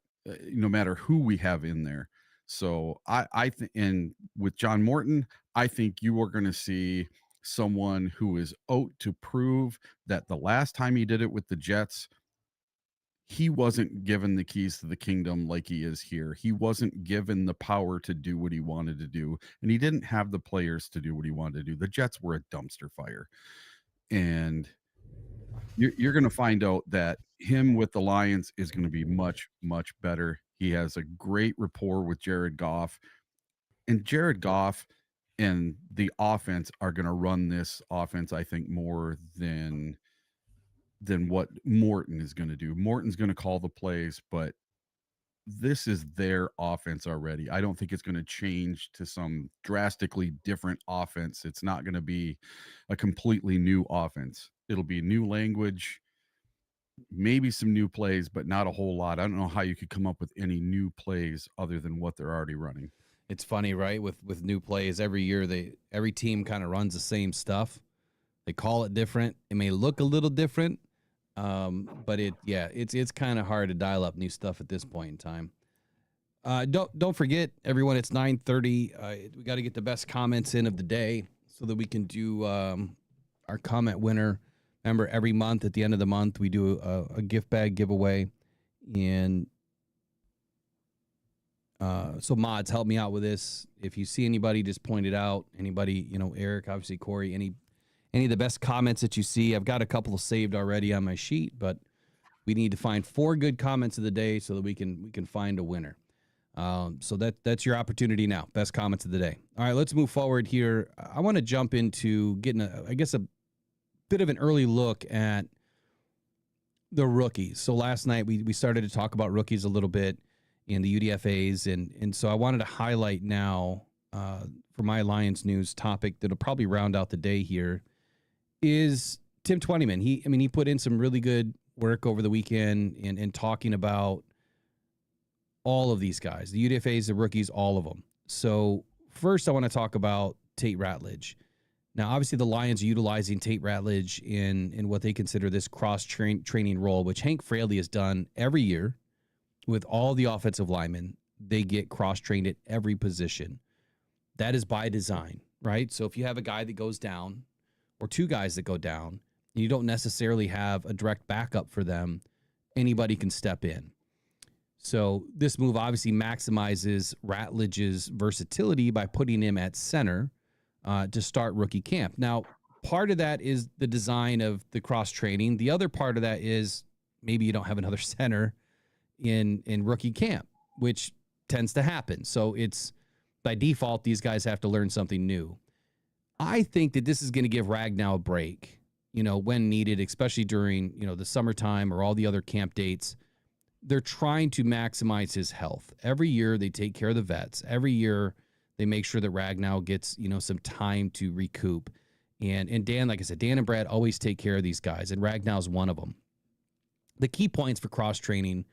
no matter who we have in there. So I think, and with John Morton, I think you are going to see someone who is out to prove that the last time he did it with the Jets, he wasn't given the keys to the kingdom like he is here. He wasn't given the power to do what he wanted to do, and he didn't have the players to do what he wanted to do. The Jets were a dumpster fire, and you're going to find out that him with the Lions is going to be much, much better. He has a great rapport with Jared Goff, and Jared Goff and the offense are going to run this offense, I think, more than what Morton is going to do. Morton's going to call the plays, but this is their offense already. I don't think it's going to change to some drastically different offense. It's not going to be a completely new offense. It'll be new language, maybe some new plays, but not a whole lot. I don't know how you could come up with any new plays other than what they're already running. It's funny, right? With new plays every year, every team kind of runs the same stuff. They call it different. It may look a little different, but it's kind of hard to dial up new stuff at this point in time. Don't forget, everyone. It's 9:30. We got to get the best comments in of the day so that we can do our comment winner. Remember, every month at the end of the month we do a gift bag giveaway, and So mods, help me out with this. If you see anybody, just point it out. Anybody, Eric, obviously Corey, any of the best comments that you see. I've got a couple saved already on my sheet, but we need to find 4 good comments of the day so that we can find a winner. So that's your opportunity now. Best comments of the day. All right, let's move forward here. I want to jump into getting a bit of an early look at the rookies. So last night we started to talk about rookies a little bit in the UDFAs, and so I wanted to highlight now for my Lions news topic that'll probably round out the day here is Tim Twentyman. He put in some really good work over the weekend in talking about all of these guys, the UDFAs, the rookies, all of them. So first I want to talk about Tate Ratledge. Now, obviously the Lions are utilizing Tate Ratledge in what they consider this training role, which Hank Fraley has done every year with all the offensive linemen. They get cross-trained at every position. That is by design, right? So if you have a guy that goes down or 2 guys that go down, and you don't necessarily have a direct backup for them, anybody can step in. So this move obviously maximizes Ratledge's versatility by putting him at center to start rookie camp. Now, part of that is the design of the cross-training. The other part of that is maybe you don't have another center in rookie camp, which tends to happen. So it's by default, these guys have to learn something new. I think that this is going to give Ragnow a break, when needed, especially during, the summertime or all the other camp dates. They're trying to maximize his health. Every year they take care of the vets. Every year they make sure that Ragnow gets, some time to recoup. And Dan, like I said, Dan and Brad always take care of these guys, and Ragnow's one of them. The key points for cross-training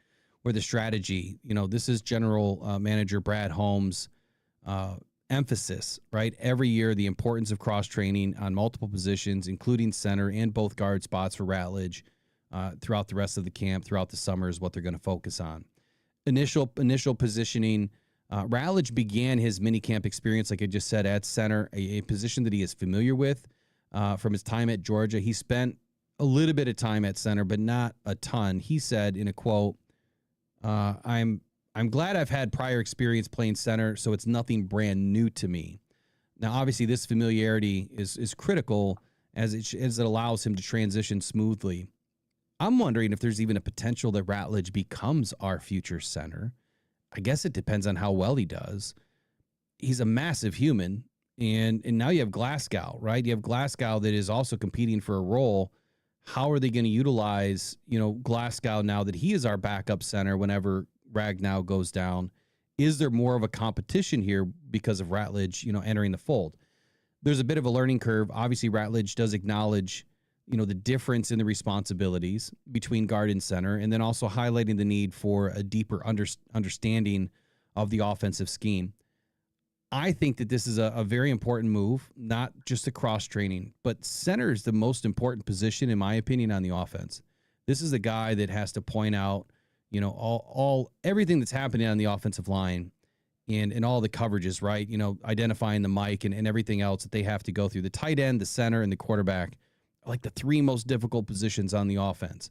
or the strategy, this is General Manager Brad Holmes' emphasis, right? Every year, the importance of cross-training on multiple positions, including center and both guard spots for Ratledge throughout the rest of the camp, throughout the summer is what they're going to focus on. Initial positioning, Ratledge began his mini camp experience, like I just said, at center, a position that he is familiar with from his time at Georgia. He spent a little bit of time at center, but not a ton. He said in a quote, I'm glad I've had prior experience playing center, so it's nothing brand new to me. Now, obviously, this familiarity is critical as it allows him to transition smoothly. I'm wondering if there's even a potential that Ratledge becomes our future center. I guess it depends on how well he does. He's a massive human, and now you have Glasgow, right? You have Glasgow that is also competing for a role. How are they going to utilize, Glasgow now that he is our backup center whenever Ragnow goes down? Is there more of a competition here because of Ratledge, entering the fold? There's a bit of a learning curve. Obviously, Ratledge does acknowledge, the difference in the responsibilities between guard and center, and then also highlighting the need for a deeper understanding of the offensive scheme. I think that this is a very important move, not just the cross-training, but center is the most important position, in my opinion, on the offense. This is the guy that has to point out, everything that's happening on the offensive line and all the coverages, right? Identifying the mic and everything else that they have to go through. The tight end, the center, and the quarterback are like the 3 most difficult positions on the offense.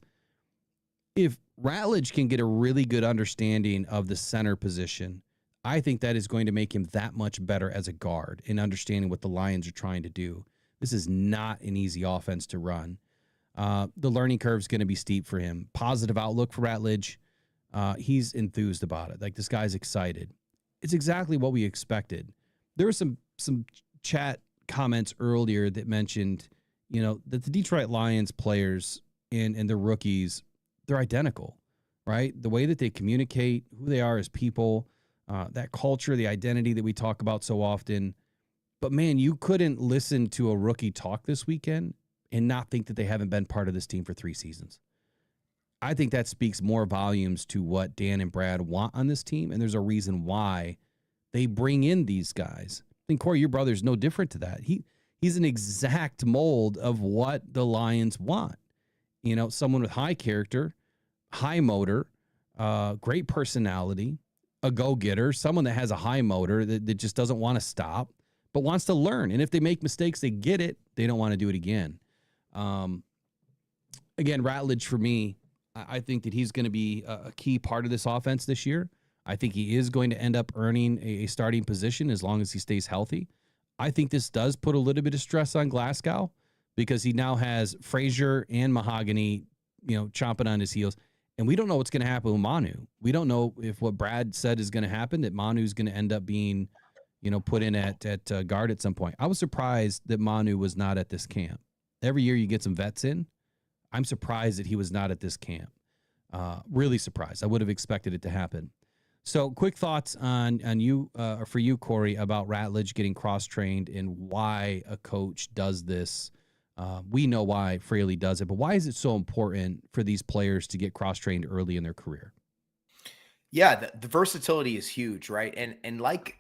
If Ratledge can get a really good understanding of the center position, I think that is going to make him that much better as a guard in understanding what the Lions are trying to do. This is not an easy offense to run. The learning curve is going to be steep for him. Positive outlook for Ratledge. He's enthused about it. Like, this guy's excited. It's exactly what we expected. There were some chat comments earlier that mentioned, that the Detroit Lions players and the rookies, they're identical, right? The way that they communicate, who they are as people, that culture, the identity that we talk about so often. But man, you couldn't listen to a rookie talk this weekend and not think that they haven't been part of this team for 3 seasons. I think that speaks more volumes to what Dan and Brad want on this team, and there's a reason why they bring in these guys. I think, Corey, your brother's no different to that. He's an exact mold of what the Lions want. Someone with high character, high motor, great personality, a go-getter, someone that has a high motor that just doesn't want to stop, but wants to learn. And if they make mistakes, they get it. They don't want to do it again. Again, Ratledge, for me, I think that he's going to be a key part of this offense this year. I think he is going to end up earning a starting position as long as he stays healthy. I think this does put a little bit of stress on Glasgow because he now has Frazier and Mahogany, chomping on his heels. And we don't know what's going to happen with Manu. We don't know if what Brad said is going to happen, that Manu's going to end up being, put in at guard at some point. I was surprised that Manu was not at this camp. Every year you get some vets in. I'm surprised that he was not at this camp. Really surprised. I would have expected it to happen. So quick thoughts on you, for you, Corey, about Ratledge getting cross-trained and why a coach does this. We know why Fraley does it, but why is it so important for these players to get cross-trained early in their career? Yeah, the versatility is huge, right? And like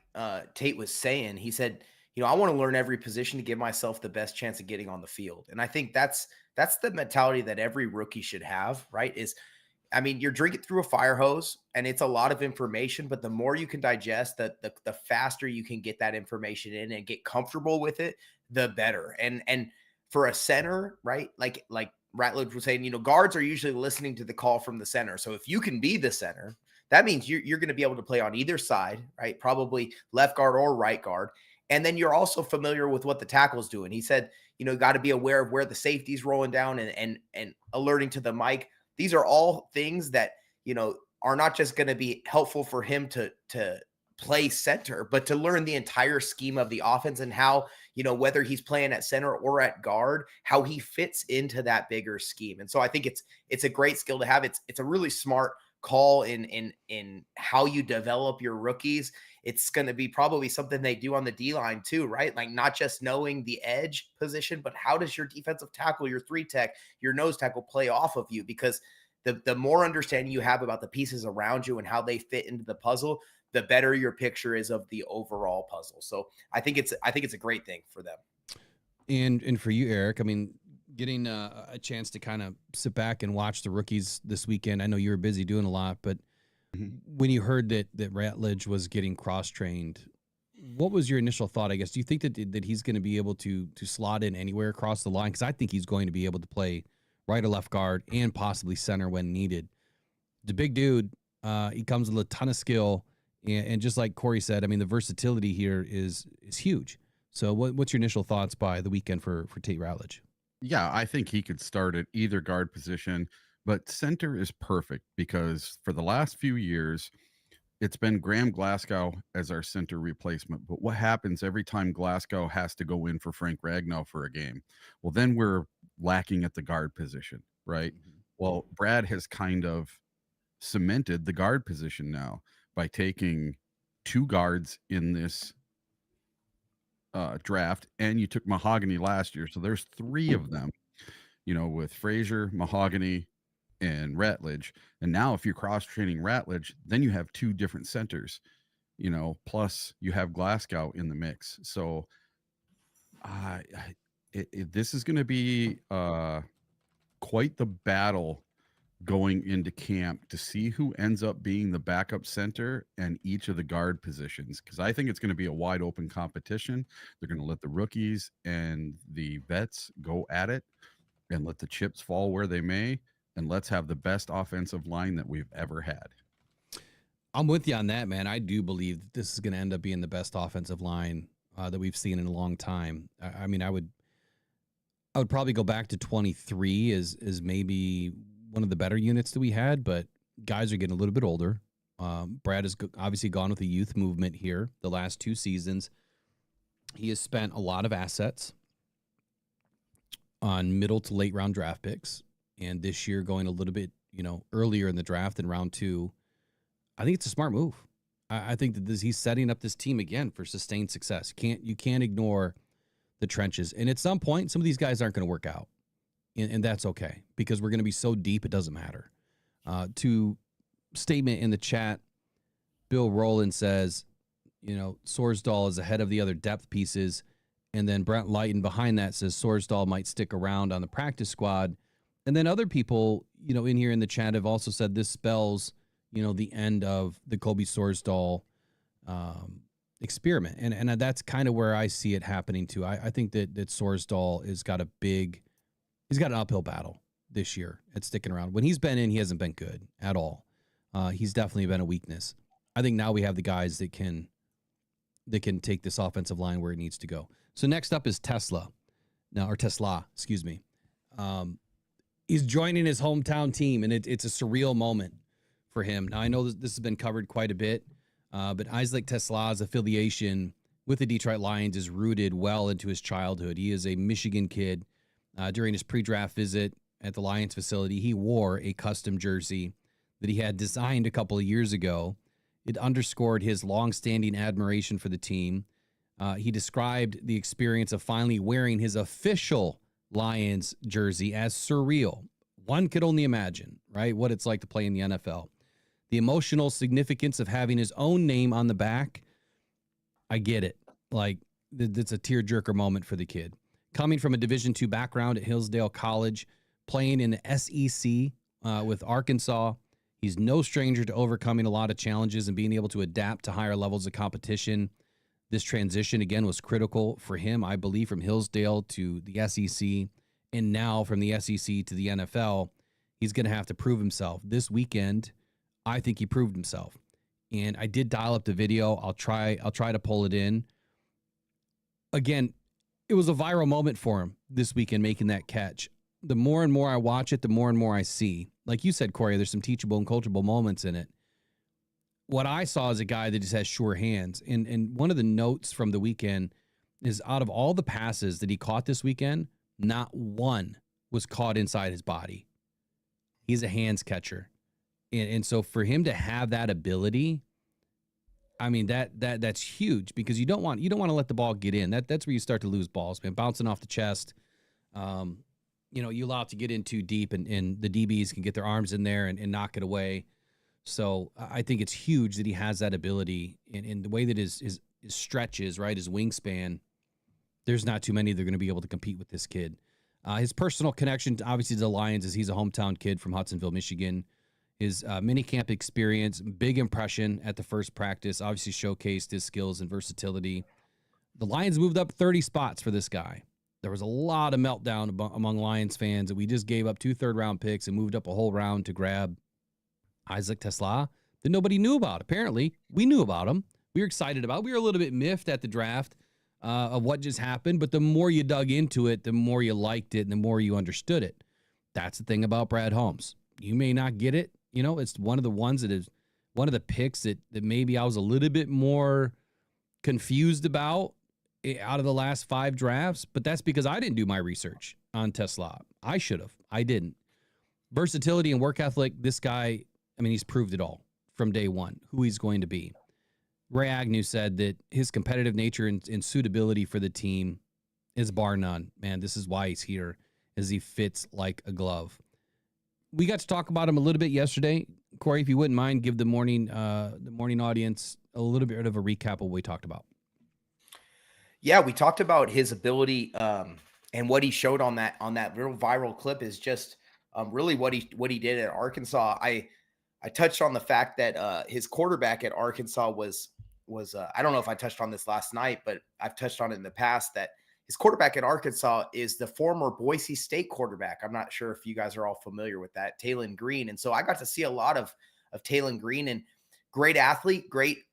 Tate was saying, he said, I want to learn every position to give myself the best chance of getting on the field. And I think that's the mentality that every rookie should have, right? You're drinking through a fire hose and it's a lot of information, but the more you can digest, the faster you can get that information in and get comfortable with it, the better. And for a center, right? Like Ratledge was saying, guards are usually listening to the call from the center. So if you can be the center, that means you're going to be able to play on either side, right? Probably left guard or right guard. And then you're also familiar with what the tackle's doing. He said, got to be aware of where the safety's rolling down and alerting to the mic. These are all things that, are not just going to be helpful for him to play center, but to learn the entire scheme of the offense and how, whether he's playing at center or at guard, how he fits into that bigger scheme. And so I think it's a great skill to have. It's a really smart call in how you develop your rookies. It's going to be probably something they do on the D-line too, right? Like not just knowing the edge position, but how does your defensive tackle, your 3-tech, your nose tackle play off of you? Because the more understanding you have about the pieces around you and how they fit into the puzzle, the better your picture is of the overall puzzle. So I think it's a great thing for them. And for you, Eric, getting a chance to kind of sit back and watch the rookies this weekend. I know you were busy doing a lot, but when you heard that Ratledge was getting cross-trained, what was your initial thought, I guess? Do you think that he's going to be able to slot in anywhere across the line? Because I think he's going to be able to play right or left guard and possibly center when needed. The big dude, he comes with a ton of skill. And just like Corey said, the versatility here is huge. So what's your initial thoughts by the weekend for Tate Ratledge? Yeah, I think he could start at either guard position, but center is perfect because for the last few years, it's been Graham Glasgow as our center replacement. But what happens every time Glasgow has to go in for Frank Ragnow for a game? Well, then we're lacking at the guard position, right? Well, Brad has kind of cemented the guard position now by taking 2 guards in this draft, and you took Mahogany last year. So there's 3 of them, with Frazier, Mahogany, and Ratledge. And now if you're cross-training Ratledge, then you have 2 different centers, plus you have Glasgow in the mix. So this is going to be quite the battle going into camp to see who ends up being the backup center and each of the guard positions. Because I think it's going to be a wide open competition. They're going to let the rookies and the vets go at it and let the chips fall where they may. And let's have the best offensive line that we've ever had. I'm with you on that, man. I do believe that this is going to end up being the best offensive line that we've seen in a long time. I would probably go back to 23 as maybe one of the better units that we had, but guys are getting a little bit older. Brad has obviously gone with a youth movement here the last 2 seasons. He has spent a lot of assets on middle to late round draft picks, and this year going a little bit, earlier in the draft in round 2. I think it's a smart move. I think that he's setting up this team again for sustained success. You can't ignore the trenches, and at some point, some of these guys aren't going to work out. And that's okay because we're going to be so deep it doesn't matter. To statement in the chat, Bill Rowland says, Sorsdahl is ahead of the other depth pieces. And then Brent Lighton behind that says Sorsdahl might stick around on the practice squad. And then other people, in here in the chat have also said this spells, the end of the Kobe Sorsdahl experiment. And that's kind of where I see it happening too. I think that Sorsdahl has got he's got an uphill battle this year at sticking around. When he's been in, he hasn't been good at all. He's definitely been a weakness. I think now we have the guys that can take this offensive line where it needs to go. So next up is Tesla, excuse me. He's joining his hometown team, and it's a surreal moment for him. Now, I know this has been covered quite a bit, but Isaac Tesla's affiliation with the Detroit Lions is rooted well into his childhood. He is a Michigan kid. During his pre-draft visit at the Lions facility, he wore a custom jersey that he had designed a couple of years ago. It underscored his long-standing admiration for the team. He described the experience of finally wearing his official Lions jersey as surreal. One could only imagine, right, what it's like to play in the NFL. The emotional significance of having his own name on the back, I get it. Like, it's a tearjerker moment for the kid. Coming from a Division II background at Hillsdale College, playing in the SEC with Arkansas, he's no stranger to overcoming a lot of challenges and being able to adapt to higher levels of competition. This transition, again, was critical for him, I believe, from Hillsdale to the SEC, and now from the SEC to the NFL. He's going to have to prove himself. This weekend, I think he proved himself. And I did dial up the video. I'll try to pull it in. Again, it was a viral moment for him this weekend, making that catch. The more and more I watch it, the more and more I see. Like you said, Corey, there's some teachable and coachable moments in it. What I saw is a guy that just has sure hands. And one of the notes from the weekend is out of all the passes that he caught this weekend, not one was caught inside his body. He's a hands catcher. And so for him to have that ability, I mean, that's huge, because you don't want to let the ball get in. That's where you start to lose balls, man. Bouncing off the chest. You allow it to get in too deep, and the DBs can get their arms in there and knock it away. So I think it's huge that he has that ability, and the way that his stretch is, right, his wingspan, there's not too many that are going to be able to compete with this kid. His personal connection, obviously, to the Lions is he's a hometown kid from Hudsonville, Michigan. His minicamp experience, big impression at the first practice, obviously showcased his skills and versatility. The Lions moved up 30 spots for this guy. There was a lot of meltdown among Lions fans that we just gave up 2 third-round picks and moved up a whole round to grab Isaac Tesla that nobody knew about. Apparently, we knew about him. We were excited about it. We were a little bit miffed at the draft of what just happened, but the more you dug into it, the more you liked it and the more you understood it. That's the thing about Brad Holmes. You may not get it. It's one of the ones that is one of the picks that maybe I was a little bit more confused about out of the last 5 drafts, but that's because I didn't do my research on Tesla. I should have. I didn't. Versatility and work ethic, this guy, I mean, he's proved it all from day one, who he's going to be. Ray Agnew said that his competitive nature and suitability for the team is bar none. Man, this is why he's here, as he fits like a glove. We got to talk about him a little bit yesterday. Corey, if you wouldn't mind, give the morning audience a little bit of a recap of what we talked about. Yeah, we talked about his ability and what he showed on that real viral clip is just really what he did at Arkansas. I touched on the fact that his quarterback at Arkansas was I don't know if I touched on this last night, but I've touched on it in the past, that his quarterback at Arkansas is the former Boise State quarterback. I'm not sure if you guys are all familiar with that, Talon Green. And so I got to see a lot of Talon Green, and great athlete, great,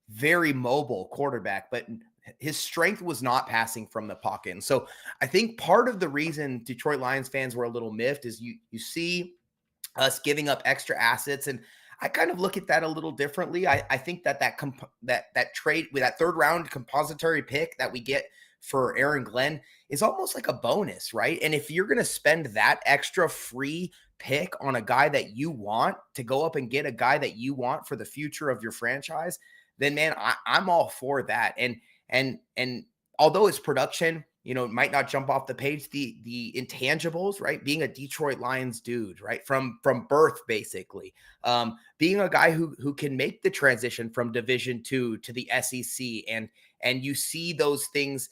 very mobile quarterback, but his strength was not passing from the pocket. And so I think part of the reason Detroit Lions fans were a little miffed is you see us giving up extra assets. And I kind of look at that a little differently. I think that trade with that 3rd round compository pick that we get for Aaron Glenn is almost like a bonus, right? And if you're going to spend that extra free pick on a guy that you want to go up and get a guy that you want for the future of your franchise, then man, I'm all for that. And although his production, might not jump off the page, the intangibles, right? Being a Detroit Lions dude, right? From birth, basically, being a guy who can make the transition from Division II to the SEC, and you see those things,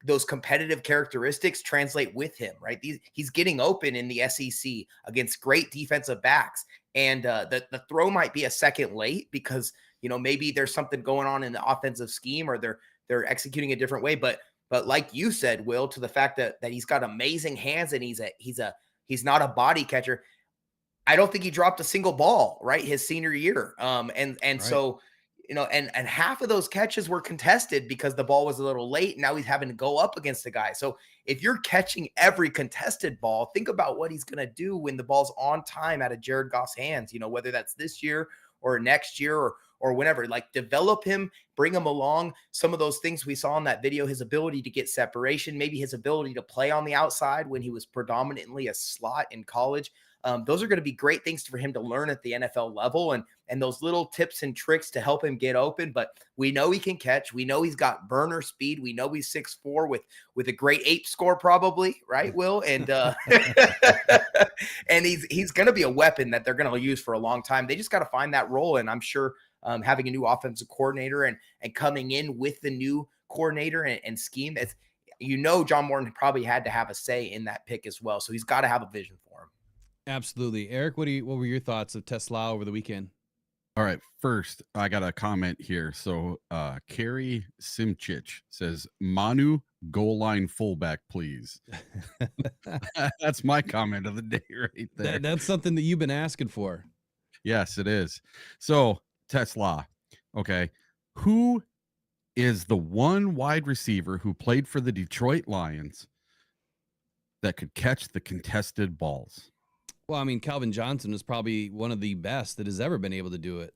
those competitive characteristics translate with him, right? He's getting open in the SEC against great defensive backs, and the throw might be a second late because maybe there's something going on in the offensive scheme, or they're executing a different way, but like you said, Will, to the fact that he's got amazing hands and he's not a body catcher. I don't think he dropped a single ball, right, his senior year. And Right. so, and half of those catches were contested because the ball was a little late. And now he's having to go up against the guy. So if you're catching every contested ball, think about what he's going to do when the ball's on time out of Jared Goff's hands, whether that's this year or next year or whenever. Like, develop him, bring him along. Some of those things we saw in that video, his ability to get separation, maybe his ability to play on the outside when he was predominantly a slot in college. Those are going to be great things for him to learn at the NFL level, and those little tips and tricks to help him get open. But we know he can catch. We know he's got burner speed. We know he's 6'4" with a great ape score, probably, right, Will? And and he's going to be a weapon that they're going to use for a long time. They just got to find that role, and I'm sure having a new offensive coordinator and coming in with the new coordinator and scheme, it's, John Morton probably had to have a say in that pick as well. So he's got to have a vision for him. Absolutely. Eric, what were your thoughts of Tesla over the weekend? All right. First, I got a comment here. So Carrie Simchich says, Manu, goal line fullback, please. That's my comment of the day right there. That's something that you've been asking for. Yes, it is. So Tesla. Okay. Who is the one wide receiver who played for the Detroit Lions that could catch the contested balls? Well, I mean, Calvin Johnson is probably one of the best that has ever been able to do it.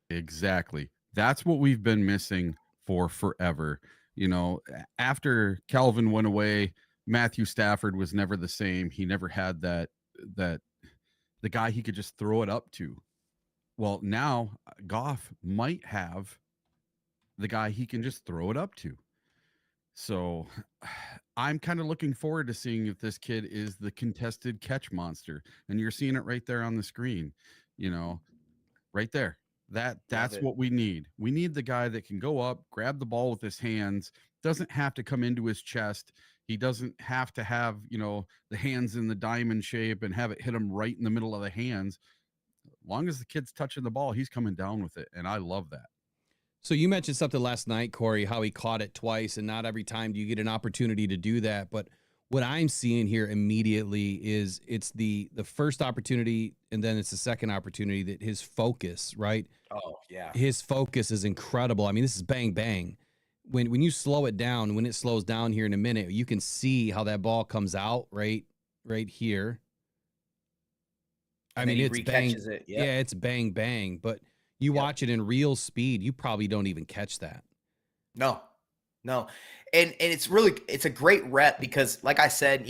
Exactly. That's what we've been missing for forever. After Calvin went away, Matthew Stafford was never the same. He never had that the guy he could just throw it up to. Well, now Goff might have the guy he can just throw it up to. So I'm kind of looking forward to seeing if this kid is the contested catch monster. And you're seeing it right there on the screen, right there. That's what we need. We need the guy that can go up, grab the ball with his hands, doesn't have to come into his chest. He doesn't have to have, the hands in the diamond shape and have it hit him right in the middle of the hands. As long as the kid's touching the ball, he's coming down with it. And I love that. So you mentioned something last night, Corey, how he caught it twice, and not every time do you get an opportunity to do that. But what I'm seeing here immediately is it's the first opportunity, and then it's the second opportunity that his focus, right? Oh, yeah. His focus is incredible. I mean, this is bang, bang. When you slow it down, when it slows down here in a minute, you can see how that ball comes out right here. I mean, it's bang. It. Yep. Yeah, it's bang, bang. But you watch it in real speed, you probably don't even catch that. No. And it's a great rep because, like I said,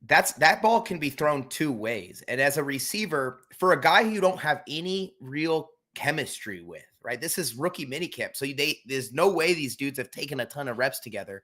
that ball can be thrown two ways. And as a receiver, for a guy who you don't have any real chemistry with, right? This is rookie minicamp. So there's no way these dudes have taken a ton of reps together.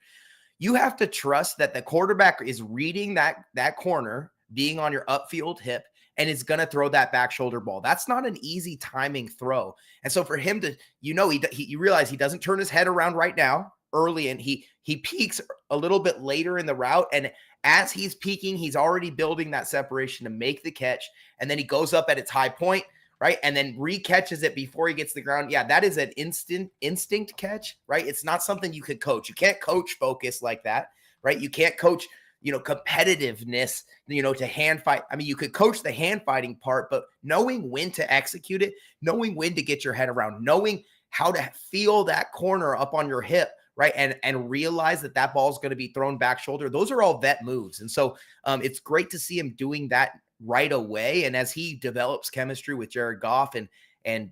You have to trust that the quarterback is reading that corner, being on your upfield hip, and is going to throw that back shoulder ball. That's not an easy timing throw. And so for him to, you realize he doesn't turn his head around right now early, and he peaks a little bit later in the route. And as he's peaking, he's already building that separation to make the catch. And then he goes up at its high point, right? And then recatches it before he gets to the ground. Yeah, that is an instinct catch, right? It's not something you could coach. You can't coach focus like that, right? You can't coach competitiveness, to hand fight. I mean, you could coach the hand fighting part, but knowing when to execute it, knowing when to get your head around, knowing how to feel that corner up on your hip, right? And realize that ball is going to be thrown back shoulder. Those are all vet moves. And so it's great to see him doing that right away. And as he develops chemistry with Jared Goff and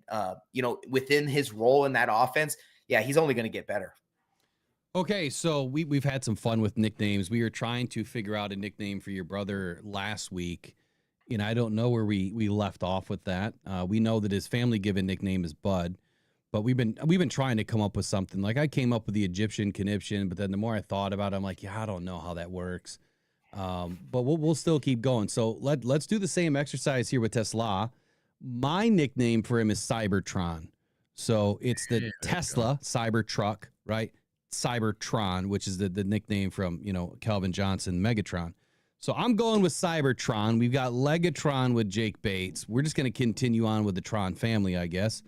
within his role in that offense, yeah, he's only going to get better. Okay, so we've had some fun with nicknames. We were trying to figure out a nickname for your brother last week, and I don't know where we left off with that. We know that his family given nickname is Bud, but we've been trying to come up with something. Like, I came up with the Egyptian conniption, but then the more I thought about it, I'm like, yeah, I don't know how that works. But we'll still keep going. So let's do the same exercise here with Tesla. My nickname for him is Cybertron. So it's the Tesla Cybertruck, right? Cybertron, which is the nickname from, Calvin Johnson, Megatron. So I'm going with Cybertron. We've got Legatron with Jake Bates. We're just going to continue on with the Tron family, I guess.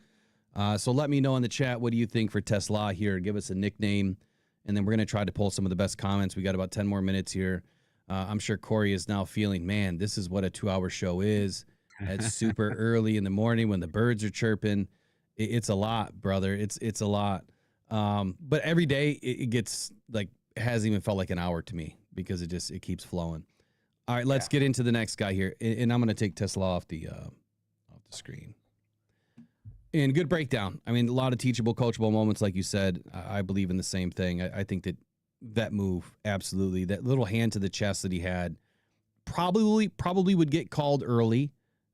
So let me know in the chat, what do you think for Tesla here? Give us a nickname, and then we're going to try to pull some of the best comments. We got about 10 more minutes here. I'm sure Corey is now feeling, man, this is what a 2-hour show is. at super early in the morning when the birds are chirping. It's a lot, brother. It's a lot. But every day it gets like, it hasn't even felt like an hour to me because it keeps flowing. All right, let's get into the next guy here. And I'm going to take Tesla off the screen. And good breakdown. I mean, a lot of teachable, coachable moments, like you said. I believe in the same thing. I think that move, absolutely, that little hand to the chest that he had, probably would get called early,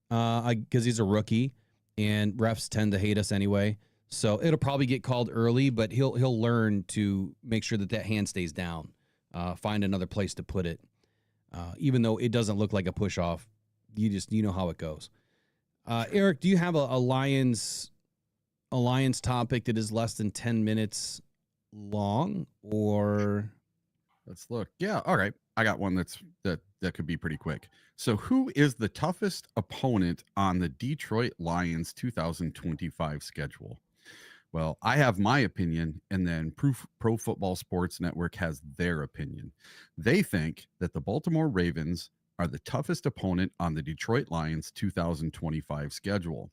because he's a rookie, and refs tend to hate us anyway. So it'll probably get called early, but he'll learn to make sure that hand stays down. Find another place to put it, even though it doesn't look like a push off. You know how it goes. Eric, do you have a Lions topic that is less than 10 minutes long, or? Let's look. Yeah. All right. I got one that could be pretty quick. So who is the toughest opponent on the Detroit Lions 2025 schedule? Well, I have my opinion, and then Pro Football Sports Network has their opinion. They think that the Baltimore Ravens are the toughest opponent on the Detroit Lions 2025 schedule.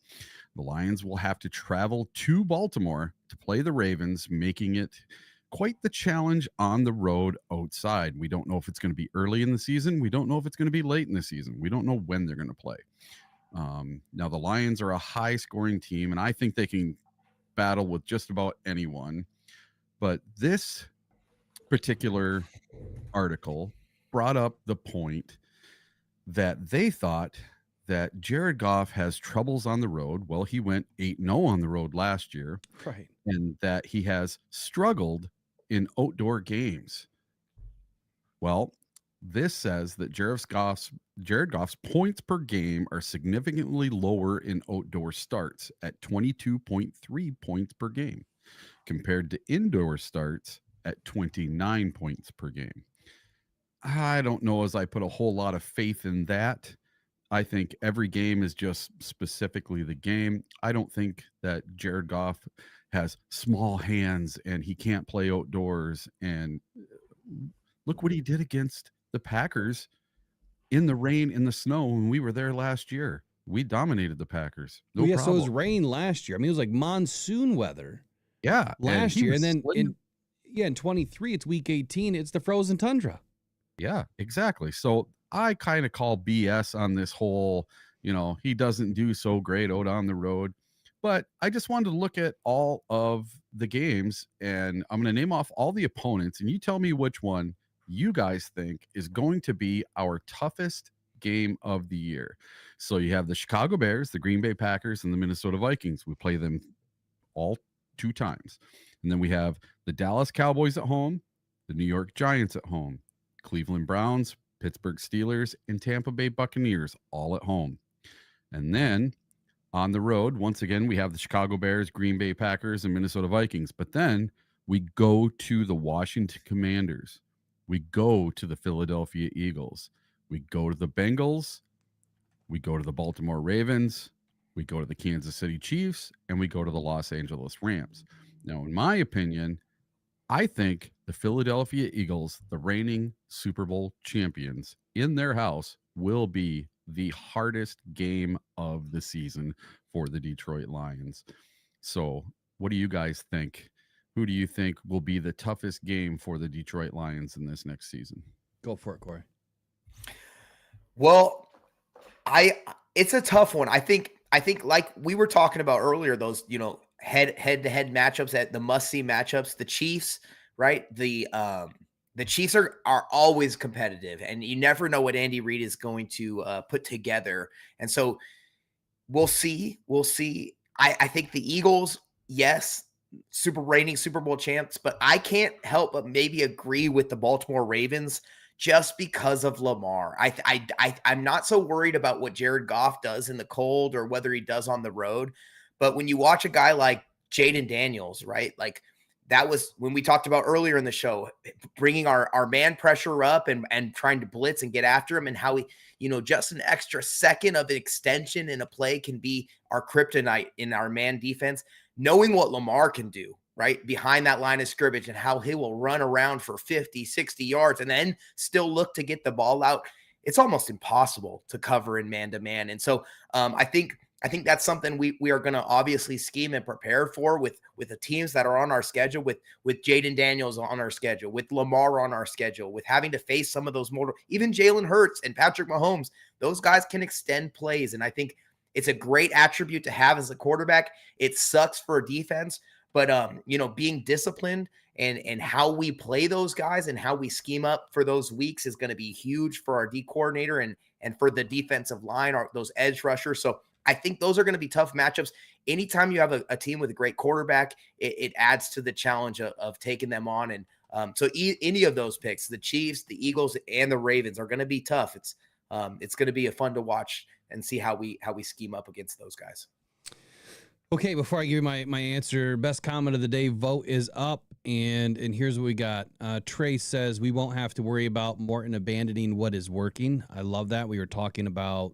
The Lions will have to travel to Baltimore to play the Ravens, making it quite the challenge on the road outside. We don't know if it's going to be early in the season. We don't know if it's going to be late in the season. We don't know when they're going to play. Now, the Lions are a high-scoring team, and I think they can battle with just about anyone. But this particular article brought up the point that they thought that Jared Goff has troubles on the road. Well, he went 8-0 on the road last year. Right. And that he has struggled in outdoor games. Well, this says that Jared Goff's points per game are significantly lower in outdoor starts at 22.3 points per game compared to indoor starts at 29 points per game. I don't know as I put a whole lot of faith in that. I think every game is just specifically the game. I don't think that Jared Goff has small hands and he can't play outdoors. And look what he did against the Packers in the rain, in the snow, when we were there last year. We dominated the Packers. No problem. So it was rain last year. I mean, it was like monsoon weather. Yeah. Last year. And then in 23, it's week 18. It's the frozen tundra. Yeah, exactly. So I kind of call BS on this whole, he doesn't do so great out on the road. But I just wanted to look at all of the games, and I'm going to name off all the opponents, and you tell me which one you guys think is going to be our toughest game of the year. So you have the Chicago Bears, the Green Bay Packers, and the Minnesota Vikings. We play them all 2 times. And then we have the Dallas Cowboys at home, the New York Giants at home, Cleveland Browns, Pittsburgh Steelers, and Tampa Bay Buccaneers all at home. And then on the road, once again, we have the Chicago Bears, Green Bay Packers, and Minnesota Vikings. But then we go to the Washington Commanders. We go to the Philadelphia Eagles. We go to the Bengals. We go to the Baltimore Ravens. We go to the Kansas City Chiefs. And we go to the Los Angeles Rams. Now, in my opinion, I think the Philadelphia Eagles, the reigning Super Bowl champions, in their house will be the hardest game of the season for the Detroit Lions. So what do you guys think? Who do you think will be the toughest game for the Detroit Lions in this next season? Go for it, Corey. Well, it's a tough one. I think like we were talking about earlier, those, head-to-head matchups, at the must-see matchups, the Chiefs, right? The Chiefs are always competitive, and you never know what Andy Reid is going to put together. And so we'll see. I think the Eagles, yes, reigning Super Bowl champs, but I can't help but maybe agree with the Baltimore Ravens just because of Lamar. I'm not so worried about what Jared Goff does in the cold or whether he does on the road. But when you watch a guy like Jaden Daniels, right? Like, that was when we talked about earlier in the show, bringing our man pressure up and trying to blitz and get after him, and how he, just an extra second of extension in a play can be our kryptonite in our man defense. Knowing what Lamar can do, right, behind that line of scrimmage, and how he will run around for 50, 60 yards and then still look to get the ball out. it's almost impossible to cover in man-to-man. And so I think that's something we are going to obviously scheme and prepare for with the teams that are on our schedule, with Jaden Daniels on our schedule, with Lamar on our schedule, with having to face some of those more, even Jalen Hurts and Patrick Mahomes. Those guys can extend plays, and I think it's a great attribute to have as a quarterback. It sucks for a defense, but being disciplined and how we play those guys and how we scheme up for those weeks is going to be huge for our D coordinator and for the defensive line, or those edge rushers. So I think those are going to be tough matchups. Anytime you have a team with a great quarterback, it adds to the challenge of taking them on. And so any of those picks, the Chiefs, the Eagles, and the Ravens, are going to be tough. It's going to be a fun to watch and see how we scheme up against those guys. Okay, before I give you my answer, best comment of the day, vote is up, and here's what we got. Trey says, we won't have to worry about Morton abandoning what is working. I love that. We were talking about,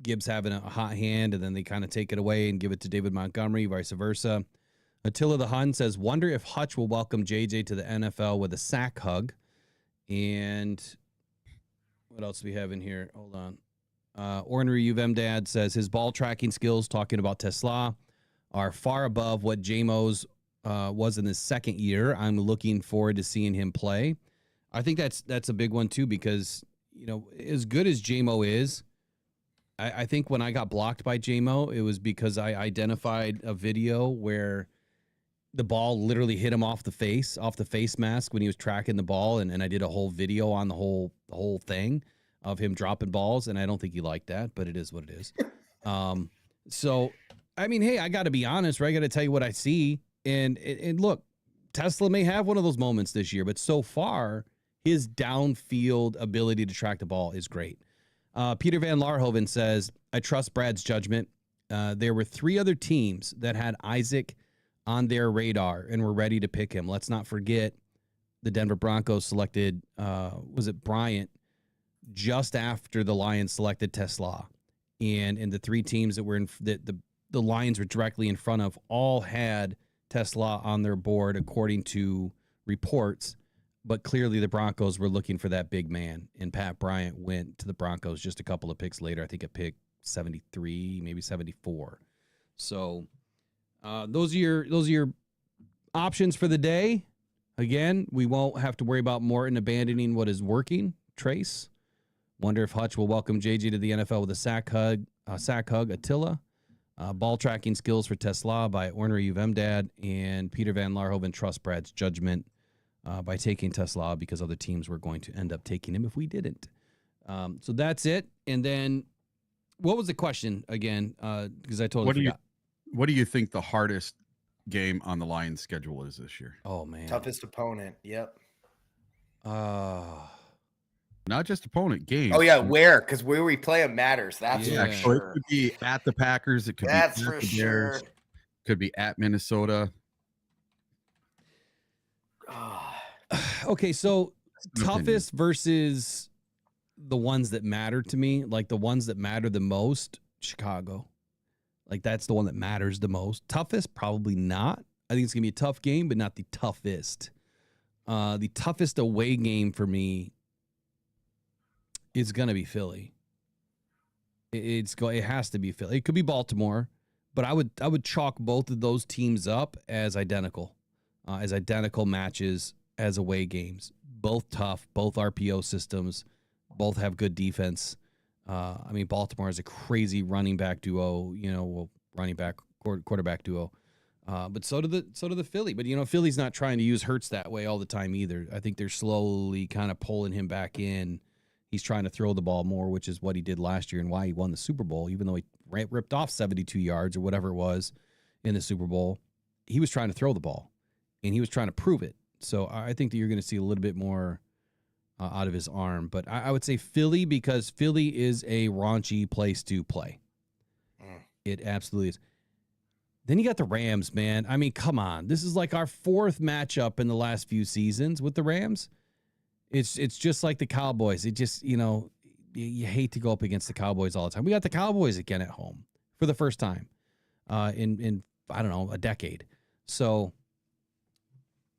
Gibbs having a hot hand, and then they kind of take it away and give it to David Montgomery, vice versa. Attila the Hun says, wonder if Hutch will welcome JJ to the NFL with a sack hug. And what else do we have in here? Hold on. Ornery UVM Dad says his ball tracking skills, talking about Tesla, are far above what JMO's was in his second year. I'm looking forward to seeing him play. I think that's a big one too, because as good as JMO is, I think when I got blocked by JMO, it was because I identified a video where the ball literally hit him off the face mask when he was tracking the ball, and I did a whole video on the whole thing of him dropping balls, and I don't think he liked that, but it is what it is. So, I mean, hey, I got to be honest, right? I got to tell you what I see, and look, Tesla may have one of those moments this year, but so far, his downfield ability to track the ball is great. Peter Van Larhoven says, I trust Brad's judgment. There were 3 other teams that had Isaac on their radar and were ready to pick him. Let's not forget the Denver Broncos selected, was it Bryant, just after the Lions selected Tesla, and the 3 teams that were in the Lions were directly in front of all had Tesla on their board according to reports, but clearly the Broncos were looking for that big man, and Pat Bryant went to the Broncos just a couple of picks later. I think at pick 73, maybe 74. So those are your options for the day. Again, we won't have to worry about Morton abandoning what is working. Trace. Wonder if Hutch will welcome JJ to the NFL with a sack hug. Attila. Ball tracking skills for Tesla by Ornery UVM Dad, and Peter Van Larhoven trust Brad's judgment by taking Tesla because other teams were going to end up taking him if we didn't. So that's it. And then what was the question again? Because I totally forgot. What do you think the hardest game on the Lions schedule is this year? Oh, man. Toughest opponent. Yep. Not just opponent, game. Oh, yeah, where? Because where we play them matters. That's Yeah. for So sure. it could be at the Packers. It could be That's at for the sure. Bears. Could be at Minnesota. Okay, so That's my toughest versus the ones that matter to me, like the ones that matter the most, Chicago. Like that's the one that matters the most. Toughest, probably not. I think it's going to be a tough game, but not the toughest. The toughest away game for me is going to be Philly. It has to be Philly. It could be Baltimore, but I would chalk both of those teams up as identical matches as away games. Both tough, both RPO systems, both have good defense. I mean, Baltimore is a crazy running back duo, quarterback duo. But so do the Philly. But Philly's not trying to use Hurts that way all the time either. I think they're slowly kind of pulling him back in. He's trying to throw the ball more, which is what he did last year and why he won the Super Bowl, even though he ripped off 72 yards or whatever it was in the Super Bowl. He was trying to throw the ball, and he was trying to prove it. So I think that you're going to see a little bit more out of his arm. But I would say Philly, because Philly is a raunchy place to play. It absolutely is. Then you got the Rams, man. I mean, come on. This is like our 4th matchup in the last few seasons with the Rams. It's just like the Cowboys. It just, you hate to go up against the Cowboys all the time. We got the Cowboys again at home for the first time in I don't know, a decade. So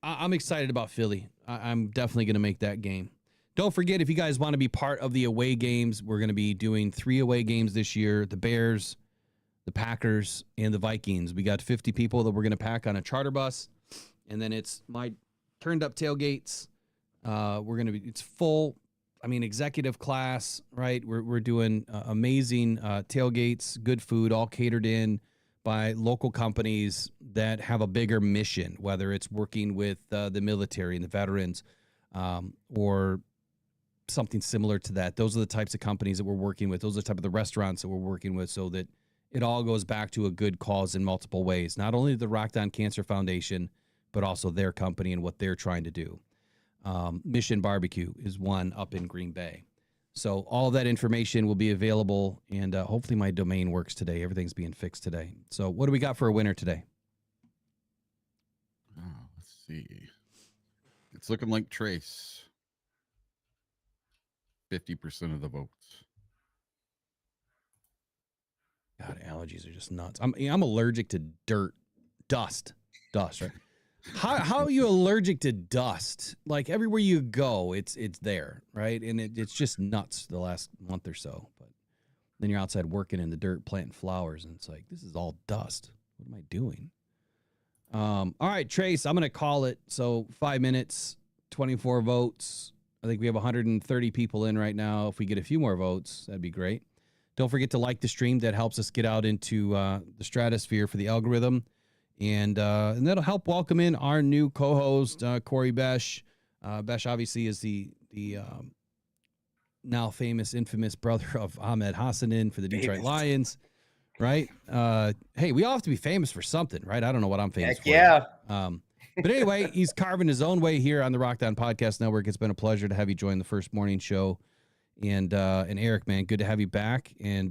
I'm excited about Philly. I'm definitely going to make that game. Don't forget, if you guys want to be part of the away games, we're going to be doing 3 away games this year. The Bears, the Packers, and the Vikings. We got 50 people that we're going to pack on a charter bus. And then it's my turned up tailgates. It's full, executive class, right? We're doing amazing tailgates, good food, all catered in by local companies that have a bigger mission, whether it's working with the military and the veterans or something similar to that. Those are the types of companies that we're working with. Those are the type of the restaurants that we're working with, so that it all goes back to a good cause in multiple ways. Not only the Rockhound Cancer Foundation, but also their company and what they're trying to do. Mission Barbecue is one up in Green Bay. So all of that information will be available, and hopefully my domain works today. Everything's being fixed today. So what do we got for a winner today? Oh, let's see. It's looking like Trace. 50% of the votes. God, allergies are just nuts. I'm allergic to dust, right? How are you allergic to dust? Like everywhere you go, it's there, right? And it's just nuts the last month or so. But then you're outside working in the dirt, planting flowers, and it's like, this is all dust. What am I doing? All right, Trace, I'm going to call it. So 5 minutes, 24 votes. I think we have 130 people in right now. If we get a few more votes, that'd be great. Don't forget to like the stream. That helps us get out into the stratosphere for the algorithm. And that'll help welcome in our new co-host, Corey Besh. Besh obviously is the now famous, infamous brother of Ahmed Hassanin for the Detroit Lions, right? Hey, we all have to be famous for something, right? I don't know what I'm famous for. Yeah. But anyway, he's carving his own way here on the Rockhound Podcast Network. It's been a pleasure to have you join the first morning show. And Eric, man, good to have you back. And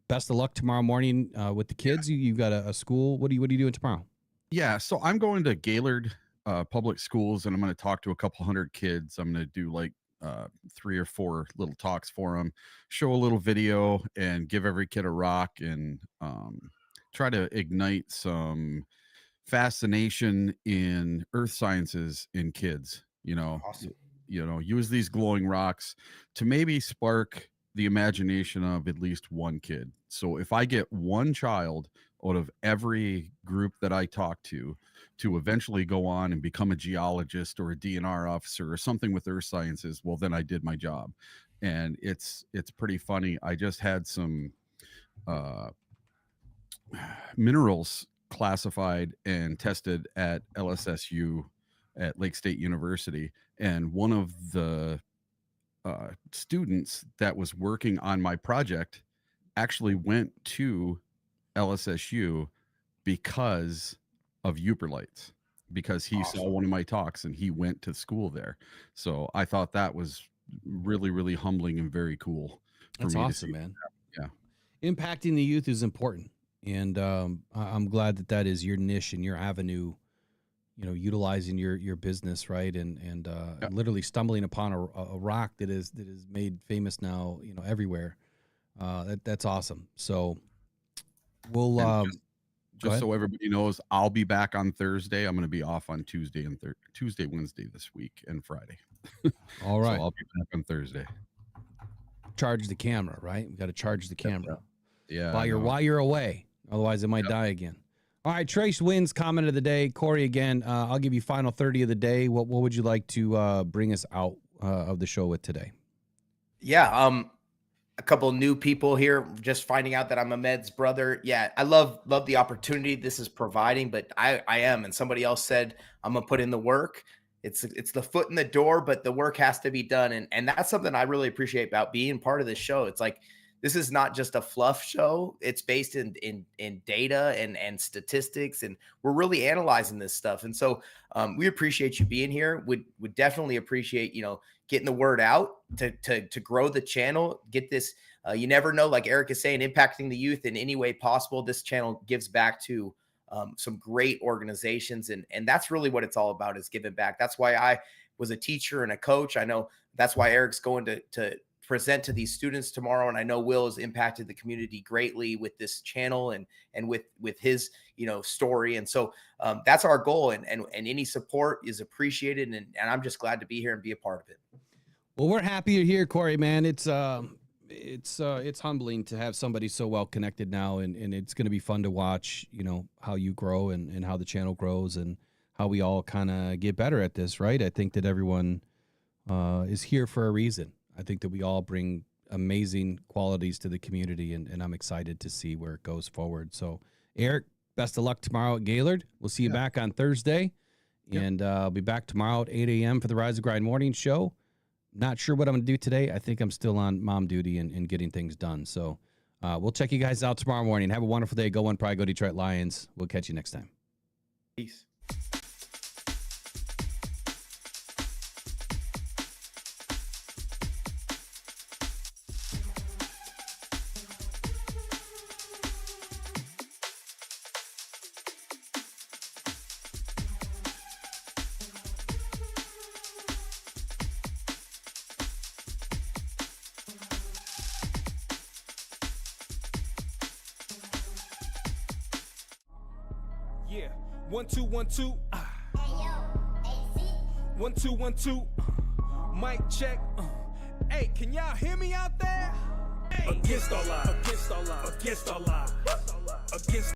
best of luck tomorrow morning with the kids. You've got a school. What are you doing tomorrow? Yeah, so I'm going to Gaylord Public Schools, and I'm going to talk to a couple hundred kids. I'm going to do like 3 or 4 little talks for them, show a little video, and give every kid a rock, and try to ignite some fascination in earth sciences in kids. Awesome. Use these glowing rocks to maybe spark the imagination of at least one kid. So if I get one child out of every group that I talk to eventually go on and become a geologist or a DNR officer or something with earth sciences, well, then I did my job. And it's pretty funny. I just had some minerals classified and tested at LSSU at Lake State University. And one of the students that was working on my project actually went to LSSU because of YOOPERLITES, because he saw one of my talks and he went to school there. So I thought that was really, really humbling and very cool. That's awesome, man. Yeah. Impacting the youth is important. And I'm glad that is your niche and your avenue, utilizing your business, right? And literally stumbling upon a rock that is made famous now, everywhere. That's awesome. So we'll just so everybody knows, I'll be back on Thursday. I'm going to be off on Tuesday, Wednesday this week, and Friday. All right. So I'll be back on Thursday. Charge the camera, right? We got to charge the camera. Yeah. While you're away, otherwise it might die again. All right, Trace wins comment of the day. Corey, again, I'll give you final 30 of the day. What would you like to bring us out of the show with today? Yeah, a couple new people here, just finding out that I'm Ahmed's brother. Yeah, I love the opportunity this is providing, but I am, and somebody else said I'm gonna put in the work. It's the foot in the door, but the work has to be done, and that's something I really appreciate about being part of this show. It's like, this is not just a fluff show. It's based in data and statistics, and we're really analyzing this stuff. And so we appreciate you being here. Would definitely appreciate, getting the word out to grow the channel, get this. You never know, like Eric is saying, impacting the youth in any way possible. This channel gives back to some great organizations. And that's really what it's all about, is giving back. That's why I was a teacher and a coach. I know that's why Eric's going to present to these students tomorrow. And I know Will has impacted the community greatly with this channel and with his, story. And so that's our goal, and any support is appreciated. And I'm just glad to be here and be a part of it. Well, we're happy you're here, Corey, man. It's humbling to have somebody so well connected now, and it's going to be fun to watch, you know, how you grow and how the channel grows and how we all kind of get better at this, right? I think that everyone is here for a reason. I think that we all bring amazing qualities to the community, and I'm excited to see where it goes forward. So, Eric, best of luck tomorrow at Gaylord. We'll see you back on Thursday, and I'll be back tomorrow at 8 a.m. for the Rise and Grind Morning Show. Not sure what I'm going to do today. I think I'm still on mom duty and getting things done. So we'll check you guys out tomorrow morning. Have a wonderful day. Go One Pride, go Detroit Lions. We'll catch you next time. Peace. Yeah, 1 2 1 2. 1 2 1 2. Mic check. Hey, can y'all hear me out there? Against all odds. Against all odds. Against all odds. Against